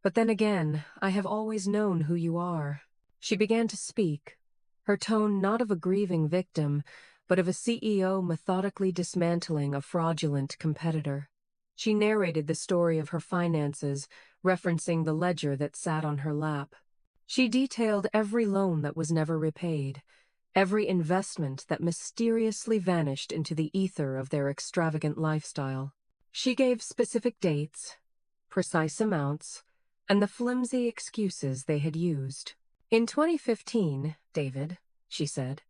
but then again, I have always known who you are. She began to speak, her tone not of a grieving victim, but of a CEO methodically dismantling a fraudulent competitor. She narrated the story of her finances, referencing the ledger that sat on her lap. She detailed every loan that was never repaid, every investment that mysteriously vanished into the ether of their extravagant lifestyle. She gave specific dates, precise amounts, and the flimsy excuses they had used. In 2015, David, she said,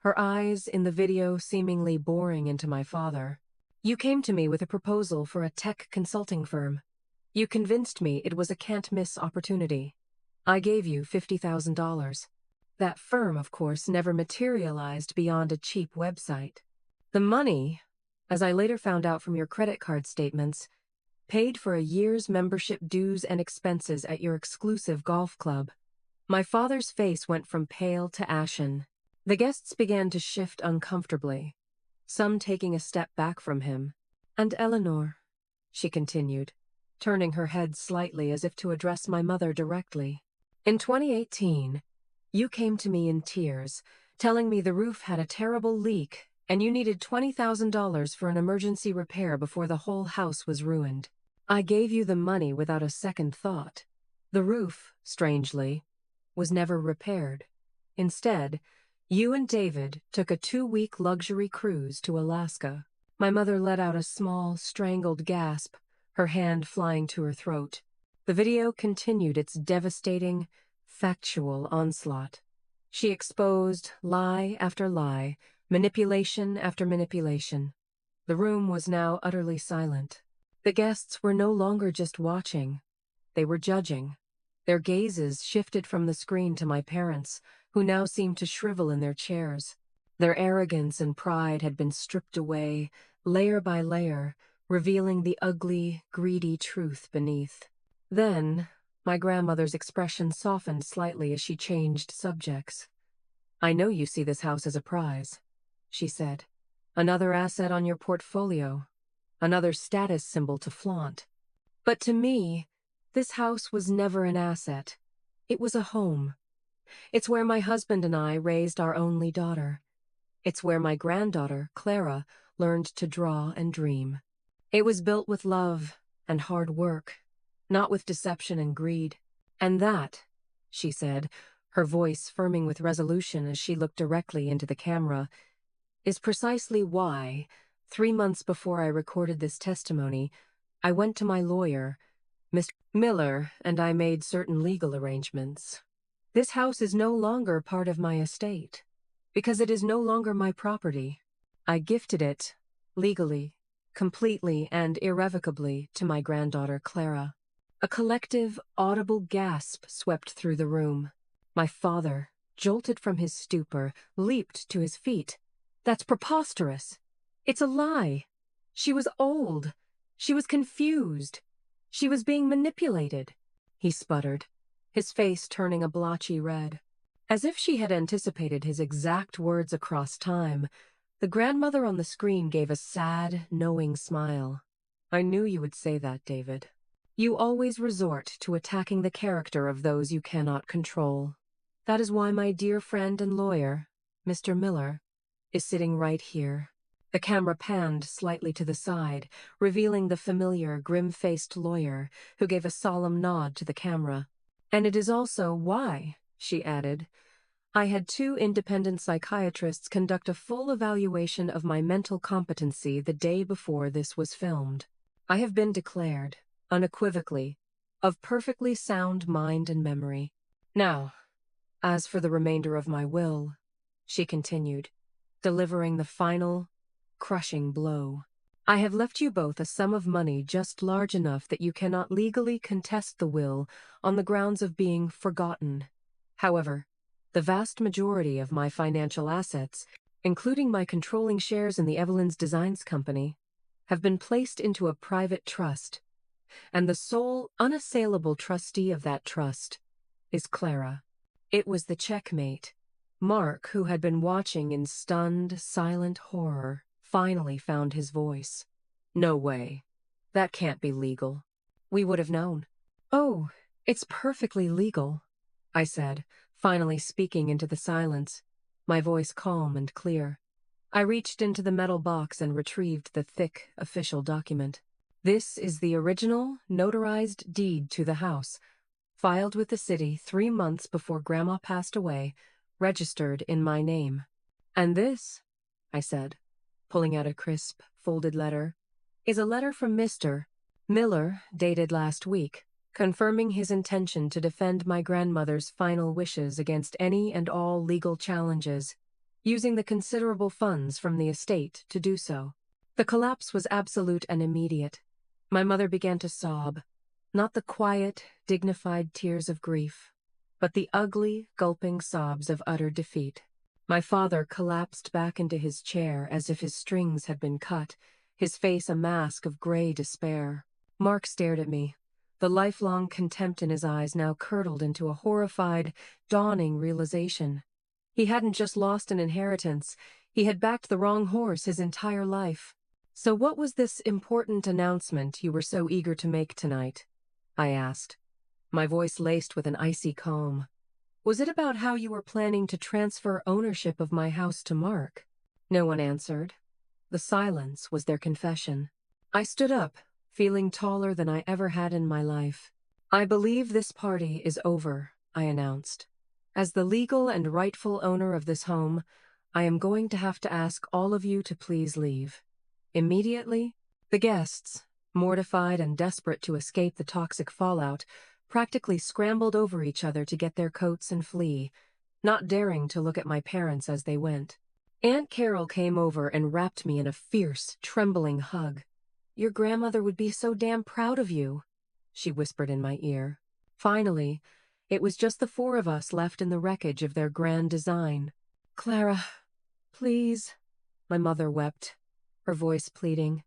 her eyes in the video seemingly boring into my father, you came to me with a proposal for a tech consulting firm. You convinced me it was a can't-miss opportunity. I gave you $50,000. That firm, of course, never materialized beyond a cheap website. The money, as I later found out from your credit card statements, paid for a year's membership dues and expenses at your exclusive golf club. My father's face went from pale to ashen. The guests began to shift uncomfortably, some taking a step back from him. And Eleanor, she continued, turning her head slightly as if to address my mother directly. In 2018, you came to me in tears, telling me the roof had a terrible leak and you needed $20,000 for an emergency repair before the whole house was ruined. I gave you the money without a second thought. The roof, strangely, was never repaired. Instead, you and David took a 2-week luxury cruise to Alaska. My mother let out a small, strangled gasp, her hand flying to her throat. The video continued its devastating, factual onslaught. She exposed lie after lie, manipulation after manipulation. The room was now utterly silent. The guests were no longer just watching. They were judging. Their gazes shifted from the screen to my parents, who now seemed to shrivel in their chairs. Their arrogance and pride had been stripped away, layer by layer, revealing the ugly, greedy truth beneath. Then, my grandmother's expression softened slightly as she changed subjects. "I know you see this house as a prize," she said. "Another asset on your portfolio. Another status symbol to flaunt. But to me, this house was never an asset. It was a home. It's where my husband and I raised our only daughter. It's where my granddaughter, Clara, learned to draw and dream. It was built with love and hard work, not with deception and greed. And that," she said, her voice firming with resolution as she looked directly into the camera, "is precisely why, 3 months before I recorded this testimony, I went to my lawyer, Mr. Miller, and I made certain legal arrangements. This house is no longer part of my estate, because it is no longer my property. I gifted it, legally, completely and irrevocably, to my granddaughter Clara." A collective, audible gasp swept through the room. My father, jolted from his stupor, leaped to his feet. "That's preposterous. It's a lie. She was old. She was confused. She was being manipulated," he sputtered, his face turning a blotchy red. As if she had anticipated his exact words across time, the grandmother on the screen gave a sad, knowing smile. "I knew you would say that, David. You always resort to attacking the character of those you cannot control. That is why my dear friend and lawyer, Mr. Miller, is sitting right here." The camera panned slightly to the side, revealing the familiar, grim-faced lawyer, who gave a solemn nod to the camera. "And it is also why," she added, "I had 2 independent psychiatrists conduct a full evaluation of my mental competency the day before this was filmed. I have been declared, unequivocally, of perfectly sound mind and memory. Now, as for the remainder of my will," she continued, delivering the final, crushing blow, "I have left you both a sum of money just large enough that you cannot legally contest the will on the grounds of being forgotten. However, the vast majority of my financial assets, including my controlling shares in the Evelyn's Designs Company, have been placed into a private trust, and the sole unassailable trustee of that trust is Clara." It was the checkmate. Mark, who had been watching in stunned, silent horror, finally found his voice. "No way. That can't be legal. We would have known." "Oh, it's perfectly legal," I said, finally speaking into the silence, my voice calm and clear. I reached into the metal box and retrieved the thick, official document. "This is the original, notarized deed to the house, filed with the city 3 months before Grandma passed away, registered in my name." "And this," I said, pulling out a crisp, folded letter, "is a letter from Mr. Miller, dated last week, confirming his intention to defend my grandmother's final wishes against any and all legal challenges, using the considerable funds from the estate to do so." The collapse was absolute and immediate. My mother began to sob, not the quiet, dignified tears of grief, but the ugly, gulping sobs of utter defeat. My father collapsed back into his chair as if his strings had been cut, his face a mask of gray despair. Mark stared at me, the lifelong contempt in his eyes now curdled into a horrified, dawning realization. He hadn't just lost an inheritance, he had backed the wrong horse his entire life. "So what was this important announcement you were so eager to make tonight?" I asked, my voice laced with an icy calm. "Was it about how you were planning to transfer ownership of my house to Mark?" No one answered. The silence was their confession. I stood up, feeling taller than I ever had in my life. "I believe this party is over," I announced. "As the legal and rightful owner of this home, I am going to have to ask all of you to please leave. Immediately, the guests, mortified and desperate to escape the toxic fallout, practically scrambled over each other to get their coats and flee, not daring to look at my parents as they went. Aunt Carol came over and wrapped me in a fierce, trembling hug. "Your grandmother would be so damn proud of you," she whispered in my ear. Finally, it was just the four of us left in the wreckage of their grand design. "Clara, please," my mother wept, her voice pleading.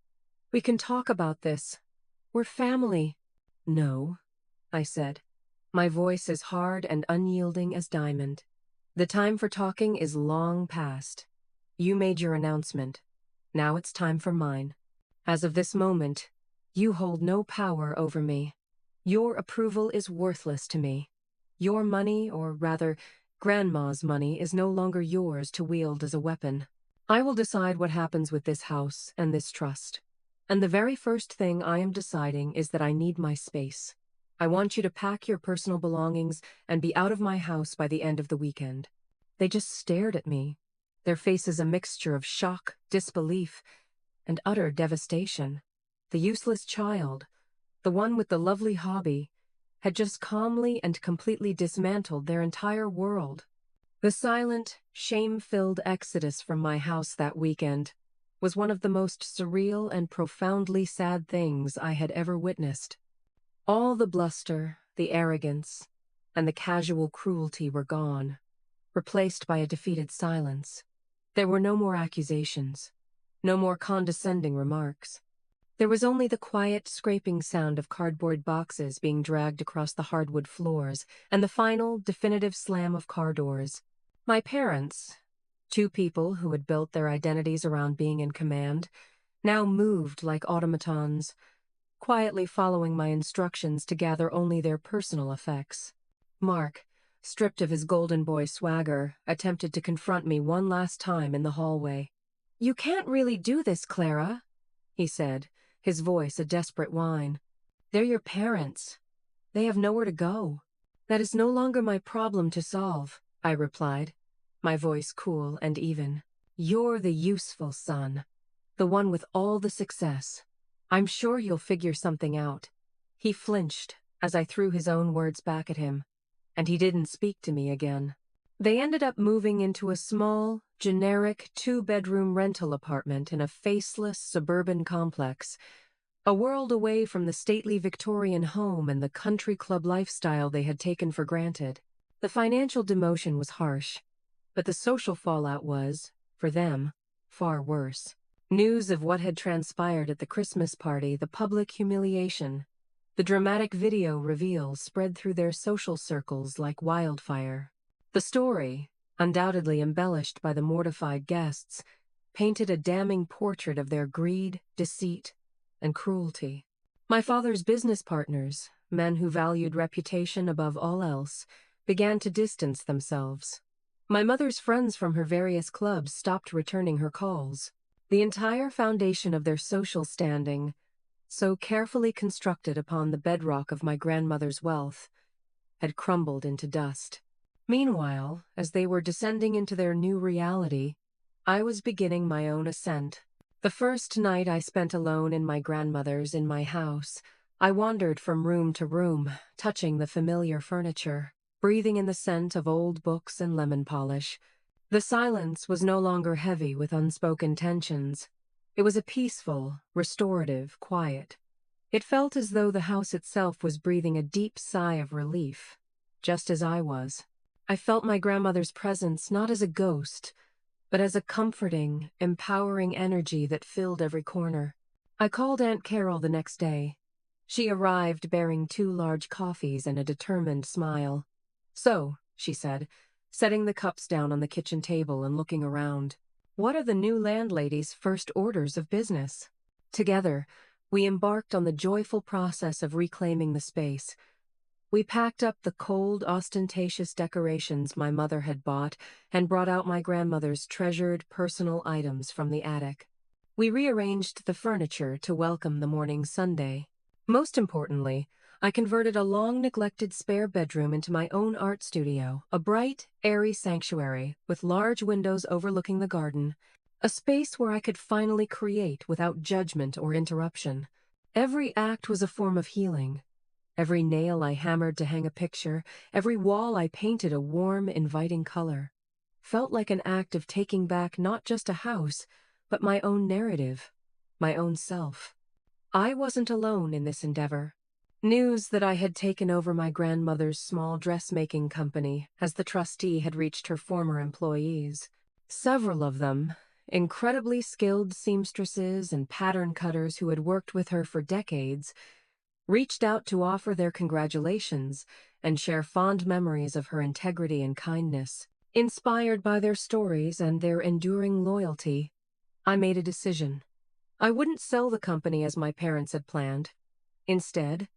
"We can talk about this. We're family." "No," I said. My voice as hard and unyielding as diamond. "The time for talking is long past. You made your announcement. Now it's time for mine. As of this moment, you hold no power over me. Your approval is worthless to me. Your money, or rather, Grandma's money, is no longer yours to wield as a weapon. I will decide what happens with this house and this trust. And the very first thing I am deciding is that I need my space. I want you to pack your personal belongings and be out of my house by the end of the weekend." They just stared at me, their faces a mixture of shock, disbelief, and utter devastation. The useless child, the one with the lovely hobby, had just calmly and completely dismantled their entire world. The silent, shame-filled exodus from my house that weekend was one of the most surreal and profoundly sad things I had ever witnessed. All the bluster, the arrogance, and the casual cruelty were gone, replaced by a defeated silence. There were no more accusations, no more condescending remarks. There was only the quiet, scraping sound of cardboard boxes being dragged across the hardwood floors, and the final, definitive slam of car doors. My parents, two people who had built their identities around being in command, now moved like automatons, quietly following my instructions to gather only their personal effects. Mark, stripped of his golden boy swagger, attempted to confront me one last time in the hallway. "You can't really do this, Clara," he said, his voice a desperate whine. "They're your parents. They have nowhere to go." "That is no longer my problem to solve," I replied, my voice cool and even. "You're the useful son, the one with all the success. I'm sure you'll figure something out." He flinched as I threw his own words back at him, and he didn't speak to me again. They ended up moving into a small, generic 2-bedroom rental apartment in a faceless suburban complex, a world away from the stately Victorian home and the country club lifestyle they had taken for granted. The financial demotion was harsh, but the social fallout was, for them, far worse. News of what had transpired at the Christmas party, the public humiliation, the dramatic video reveals spread through their social circles like wildfire. The story, undoubtedly embellished by the mortified guests, painted a damning portrait of their greed, deceit, and cruelty. My father's business partners, men who valued reputation above all else, began to distance themselves. My mother's friends from her various clubs stopped returning her calls. The entire foundation of their social standing, so carefully constructed upon the bedrock of my grandmother's wealth, had crumbled into dust. Meanwhile, as they were descending into their new reality, I was beginning my own ascent. The first night I spent alone in my grandmother's in my house, I wandered from room to room, touching the familiar furniture, breathing in the scent of old books and lemon polish. The silence was no longer heavy with unspoken tensions. It was a peaceful, restorative quiet. It felt as though the house itself was breathing a deep sigh of relief, just as I was. I felt my grandmother's presence not as a ghost, but as a comforting, empowering energy that filled every corner. I called Aunt Carol the next day. She arrived bearing 2 large coffees and a determined smile. "So," she said, setting the cups down on the kitchen table and looking around, "what are the new landlady's first orders of business?" Together, we embarked on the joyful process of reclaiming the space. We packed up the cold, ostentatious decorations my mother had bought and brought out my grandmother's treasured personal items from the attic. We rearranged the furniture to welcome the morning Sunday. Most importantly, I converted a long-neglected spare bedroom into my own art studio, a bright, airy sanctuary with large windows overlooking the garden. A space where I could finally create without judgment or interruption. Every act was a form of healing. Every nail I hammered to hang a picture, every wall I painted a warm, inviting color, felt like an act of taking back not just a house, but my own narrative, my own self. I wasn't alone in this endeavor. News that I had taken over my grandmother's small dressmaking company as the trustee had reached her former employees. Several of them, incredibly skilled seamstresses and pattern cutters who had worked with her for decades, reached out to offer their congratulations and share fond memories of her integrity and kindness. Inspired by their stories and their enduring loyalty, I made a decision. I wouldn't sell the company as my parents had planned. Instead,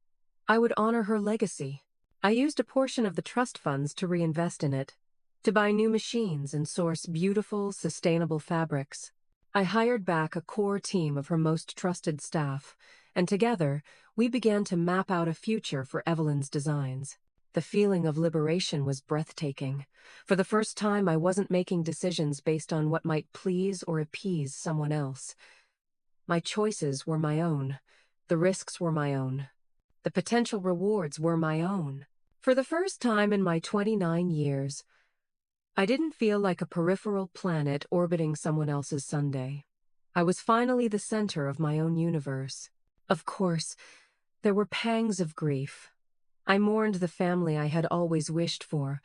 I would honor her legacy. I used a portion of the trust funds to reinvest in it, to buy new machines and source beautiful, sustainable fabrics. I hired back a core team of her most trusted staff, and together, we began to map out a future for Evelyn's designs. The feeling of liberation was breathtaking. For the first time, I wasn't making decisions based on what might please or appease someone else. My choices were my own. The risks were my own. The potential rewards were my own. For the first time in my 29 years, I didn't feel like a peripheral planet orbiting someone else's Sunday. I was finally the center of my own universe. Of course, there were pangs of grief. I mourned the family I had always wished for,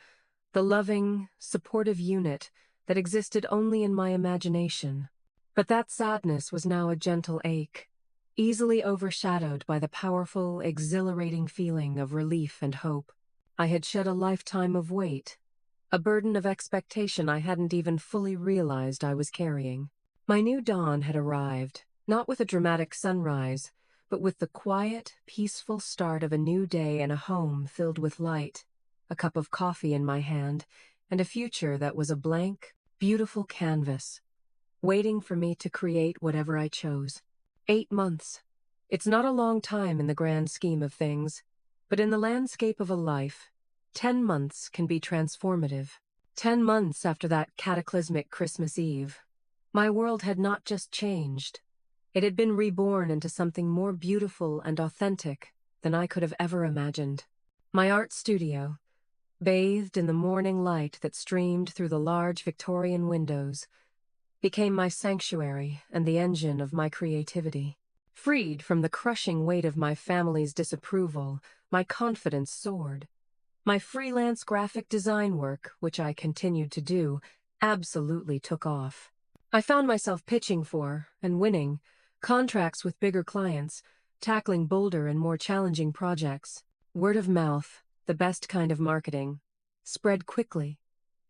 the loving, supportive unit that existed only in my imagination. But that sadness was now a gentle ache, easily overshadowed by the powerful, exhilarating feeling of relief and hope. I had shed a lifetime of weight, a burden of expectation I hadn't even fully realized I was carrying. My new dawn had arrived, not with a dramatic sunrise, but with the quiet, peaceful start of a new day in a home filled with light, a cup of coffee in my hand, and a future that was a blank, beautiful canvas, waiting for me to create whatever I chose. 8 months. It's not a long time in the grand scheme of things, but in the landscape of a life, 10 months can be transformative. 10 months after that cataclysmic Christmas Eve, my world had not just changed. It had been reborn into something more beautiful and authentic than I could have ever imagined. My art studio, bathed in the morning light that streamed through the large Victorian windows, became my sanctuary and the engine of my creativity. Freed from the crushing weight of my family's disapproval, my confidence soared. My freelance graphic design work, which I continued to do, absolutely took off. I found myself pitching for, and winning, contracts with bigger clients, tackling bolder and more challenging projects. Word of mouth, the best kind of marketing, spread quickly,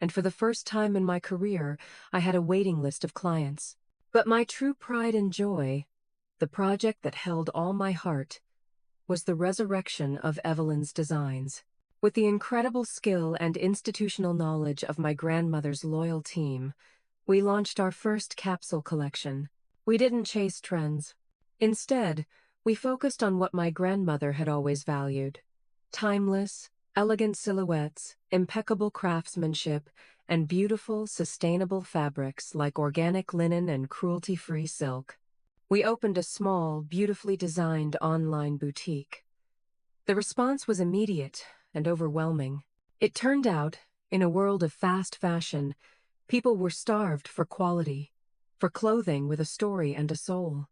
and for the first time in my career, I had a waiting list of clients. But my true pride and joy, the project that held all my heart, was the resurrection of Evelyn's designs. With the incredible skill and institutional knowledge of my grandmother's loyal team, we launched our first capsule collection. We didn't chase trends. Instead, we focused on what my grandmother had always valued: timeless, elegant silhouettes, impeccable craftsmanship, and beautiful, sustainable fabrics like organic linen and cruelty-free silk. We opened a small, beautifully designed online boutique. The response was immediate and overwhelming. It turned out, in a world of fast fashion, people were starved for quality, for clothing with a story and a soul.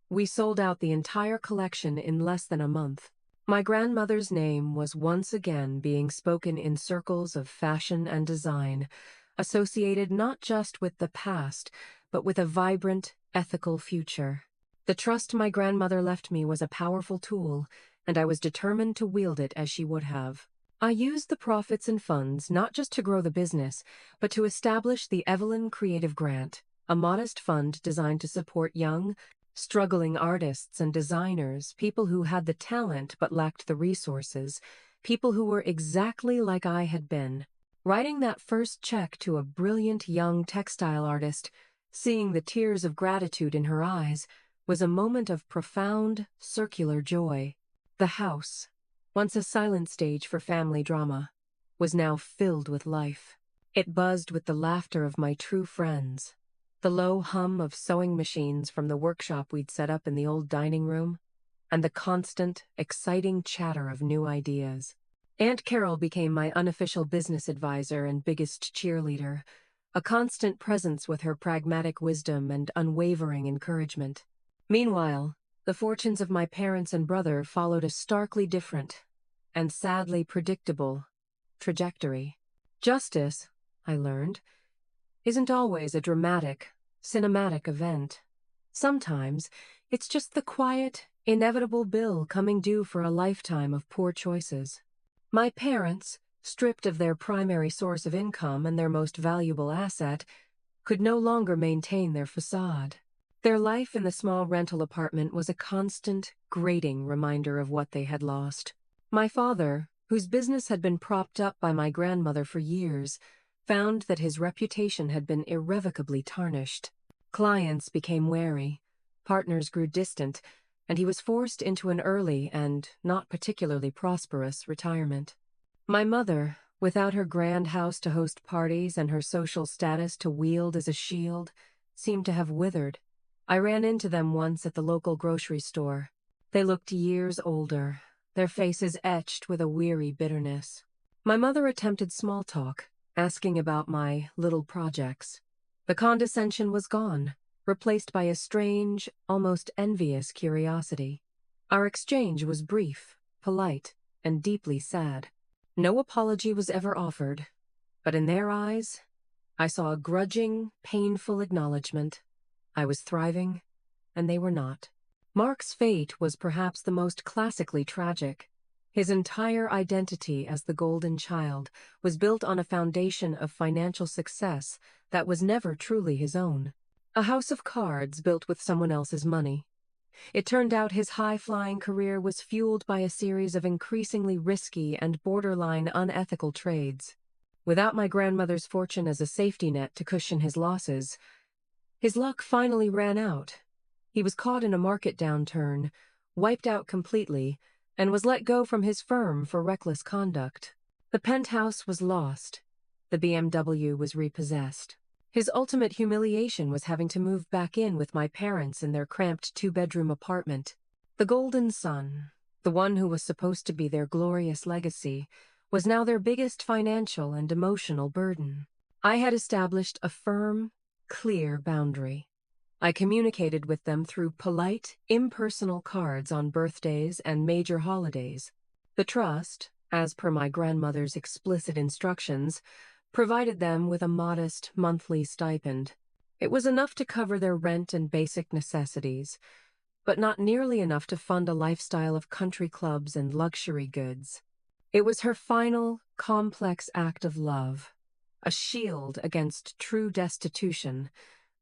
We sold out the entire collection in less than a month. My grandmother's name was once again being spoken in circles of fashion and design, associated not just with the past, but with a vibrant, ethical future. The trust my grandmother left me was a powerful tool, and I was determined to wield it as she would have. I used the profits and funds not just to grow the business, but to establish the Evelyn Creative Grant, a modest fund designed to support young, struggling artists and designers, people who had the talent but lacked the resources, people who were exactly like I had been. Writing that first check to a brilliant young textile artist, seeing the tears of gratitude in her eyes, was a moment of profound, circular joy. The house, once a silent stage for family drama, was now filled with life. It buzzed with the laughter of my true friends, The low hum of sewing machines from the workshop we'd set up in the old dining room, and the constant, exciting chatter of new ideas. Aunt Carol became my unofficial business advisor and biggest cheerleader, a constant presence with her pragmatic wisdom and unwavering encouragement. Meanwhile, the fortunes of my parents and brother followed a starkly different, and sadly predictable, trajectory. Justice, I learned, isn't always a dramatic, cinematic event. Sometimes, it's just the quiet, inevitable bill coming due for a lifetime of poor choices. My parents, stripped of their primary source of income and their most valuable asset, could no longer maintain their facade. Their life in the small rental apartment was a constant, grating reminder of what they had lost. My father, whose business had been propped up by my grandmother for years, found that his reputation had been irrevocably tarnished. Clients became wary, partners grew distant, and he was forced into an early and not particularly prosperous retirement. My mother, without her grand house to host parties and her social status to wield as a shield, seemed to have withered. I ran into them once at the local grocery store. They looked years older, their faces etched with a weary bitterness. My mother attempted small talk, asking about my little projects. The condescension was gone, replaced by a strange, almost envious curiosity. Our exchange was brief, polite, and deeply sad. No apology was ever offered, but in their eyes, I saw a grudging, painful acknowledgement. I was thriving, and they were not. Mark's fate was perhaps the most classically tragic. His entire identity as the golden child was built on a foundation of financial success that was never truly his own. A house of cards built with someone else's money. It turned out his high-flying career was fueled by a series of increasingly risky and borderline unethical trades. Without my grandmother's fortune as a safety net to cushion his losses, his luck finally ran out. He was caught in a market downturn, wiped out completely, and was let go from his firm for reckless conduct. The penthouse was lost. The BMW was repossessed. His ultimate humiliation was having to move back in with my parents in their cramped two-bedroom apartment. The golden son, the one who was supposed to be their glorious legacy, was now their biggest financial and emotional burden. I had established a firm, clear boundary. I communicated with them through polite, impersonal cards on birthdays and major holidays. The trust, as per my grandmother's explicit instructions, provided them with a modest monthly stipend. It was enough to cover their rent and basic necessities, but not nearly enough to fund a lifestyle of country clubs and luxury goods. It was her final, complex act of love, a shield against true destitution,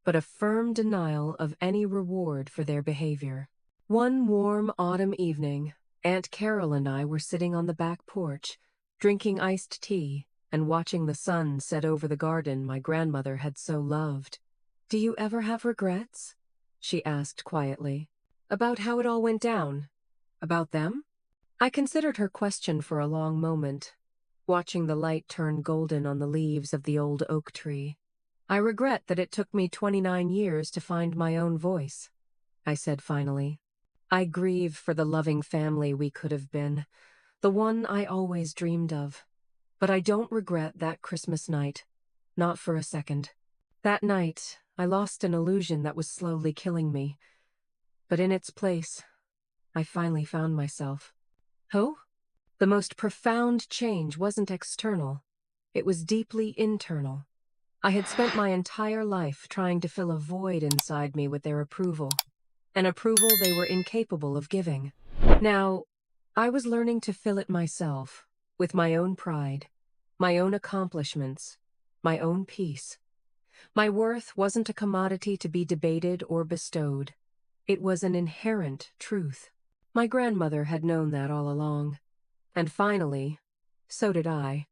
but a firm denial of any reward for their behavior. One warm autumn evening, Aunt Carol and I were sitting on the back porch, drinking iced tea and watching the sun set over the garden my grandmother had so loved. "Do you ever have regrets?" she asked quietly. "About how it all went down? About them?" I considered her question for a long moment, watching the light turn golden on the leaves of the old oak tree. "I regret that it took me 29 years to find my own voice," I said finally. "I grieve for the loving family we could have been, the one I always dreamed of. But I don't regret that Christmas night, not for a second. That night, I lost an illusion that was slowly killing me. But in its place, I finally found myself." "Oh?" "The most profound change wasn't external. It was deeply internal. I had spent my entire life trying to fill a void inside me with their approval, an approval they were incapable of giving. Now, I was learning to fill it myself, with my own pride, my own accomplishments, my own peace. My worth wasn't a commodity to be debated or bestowed. It was an inherent truth. My grandmother had known that all along. And finally, so did I.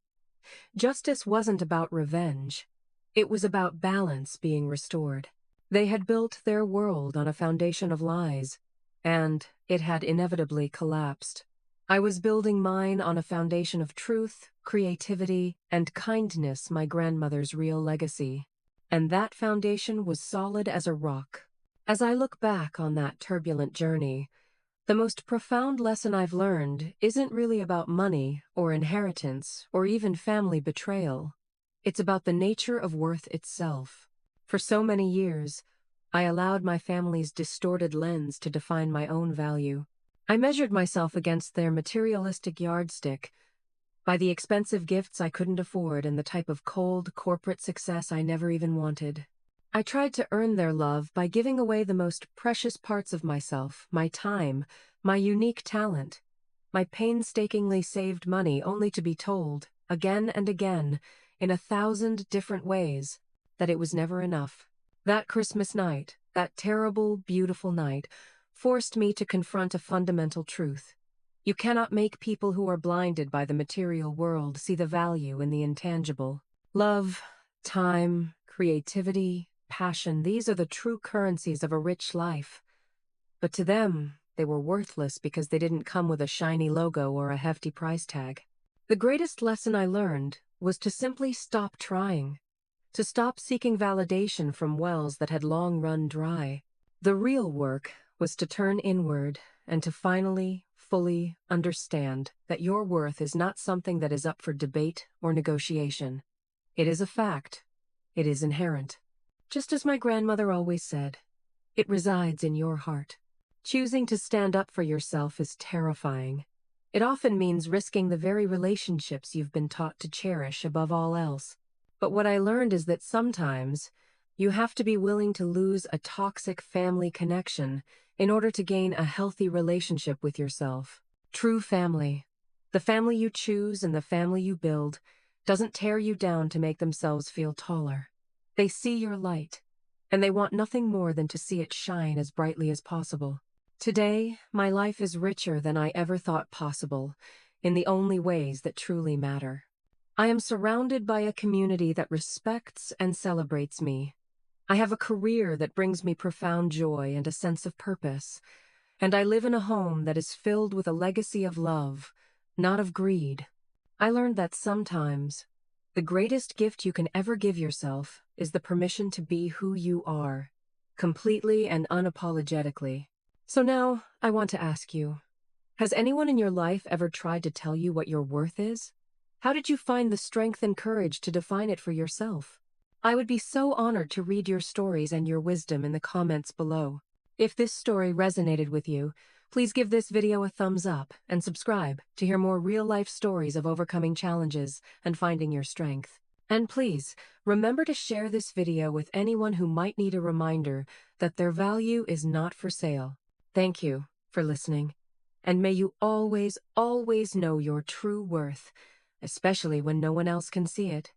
Justice wasn't about revenge. It was about balance being restored. They had built their world on a foundation of lies, and it had inevitably collapsed. I was building mine on a foundation of truth, creativity, and kindness, my grandmother's real legacy. and that foundation was solid as a rock. As I look back on that turbulent journey, the most profound lesson I've learned isn't really about money or inheritance or even family betrayal. It's about the nature of worth itself. For so many years, I allowed my family's distorted lens to define my own value. I measured myself against their materialistic yardstick, by the expensive gifts I couldn't afford and the type of cold, corporate success I never even wanted. I tried to earn their love by giving away the most precious parts of myself, my time, my unique talent. My painstakingly saved money only to be told, again and again, in 1,000 different ways, that it was never enough. That Christmas night, that terrible, beautiful night, forced me to confront a fundamental truth. You cannot make people who are blinded by the material world see the value in the intangible. Love, time, creativity, passion, these are the true currencies of a rich life. But to them, they were worthless because they didn't come with a shiny logo or a hefty price tag. The greatest lesson I learned was to simply stop trying, to stop seeking validation from wells that had long run dry. The real work was to turn inward and to finally, fully understand that your worth is not something that is up for debate or negotiation. It is a fact. It is inherent. Just as my grandmother always said, it resides in your heart. Choosing to stand up for yourself is terrifying. It often means risking the very relationships you've been taught to cherish above all else. But what I learned is that sometimes you have to be willing to lose a toxic family connection in order to gain a healthy relationship with yourself. True family, the family you choose and the family you build, doesn't tear you down to make themselves feel taller. They see your light, and they want nothing more than to see it shine as brightly as possible. Today, my life is richer than I ever thought possible, in the only ways that truly matter. I am surrounded by a community that respects and celebrates me. I have a career that brings me profound joy and a sense of purpose, and I live in a home that is filled with a legacy of love, not of greed. I learned that sometimes the greatest gift you can ever give yourself is the permission to be who you are, completely and unapologetically. So now, I want to ask you, has anyone in your life ever tried to tell you what your worth is? How did you find the strength and courage to define it for yourself? I would be so honored to read your stories and your wisdom in the comments below. If this story resonated with you, please give this video a thumbs up and subscribe to hear more real-life stories of overcoming challenges and finding your strength. And please, remember to share this video with anyone who might need a reminder that their value is not for sale. Thank you for listening, and may you always, always know your true worth, especially when no one else can see it.